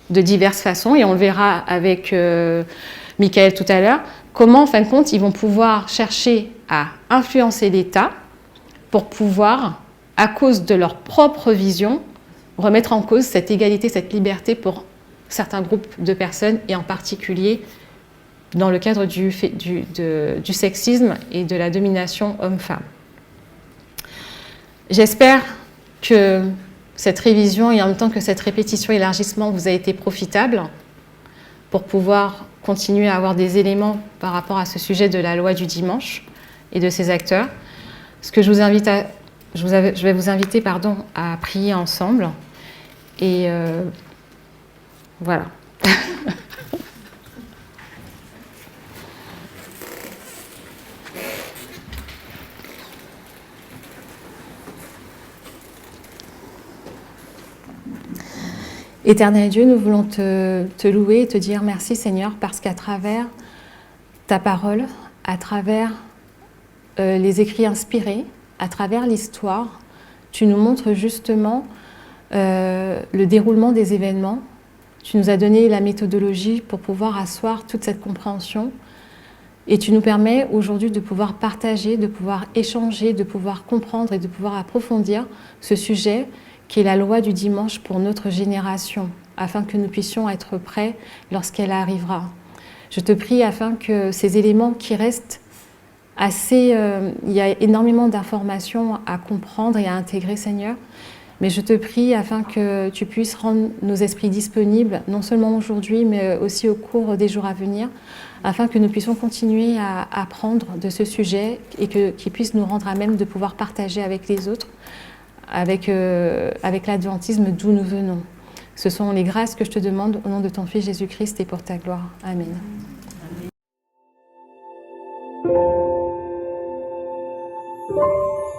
de diverses façons, et on le verra avec Michael tout à l'heure, comment en fin de compte ils vont pouvoir chercher à influencer l'État pour pouvoir, à cause de leur propre vision, remettre en cause cette égalité, cette liberté pour certains groupes de personnes, et en particulier dans le cadre du sexisme et de la domination homme-femme. J'espère que cette révision et en même temps que cette répétition et élargissement vous a été profitable pour pouvoir continuer à avoir des éléments par rapport à ce sujet de la loi du dimanche et de ses acteurs. Ce que je vais vous inviter à prier ensemble. Et voilà. Éternel Dieu, nous voulons te louer et te dire merci Seigneur, parce qu'à travers ta parole, à travers les écrits inspirés, à travers l'histoire, tu nous montres justement le déroulement des événements. Tu nous as donné la méthodologie pour pouvoir asseoir toute cette compréhension, et tu nous permets aujourd'hui de pouvoir partager, de pouvoir échanger, de pouvoir comprendre et de pouvoir approfondir ce sujet qui est la loi du dimanche pour notre génération, afin que nous puissions être prêts lorsqu'elle arrivera. Je te prie afin que ces éléments qui restent assez... il y a énormément d'informations à comprendre et à intégrer, Seigneur, mais je te prie afin que tu puisses rendre nos esprits disponibles, non seulement aujourd'hui, mais aussi au cours des jours à venir, afin que nous puissions continuer à apprendre de ce sujet et qu'il puisse nous rendre à même de pouvoir partager avec les autres, avec l'adventisme d'où nous venons. Ce sont les grâces que je te demande au nom de ton Fils Jésus-Christ et pour ta gloire. Amen. Amen.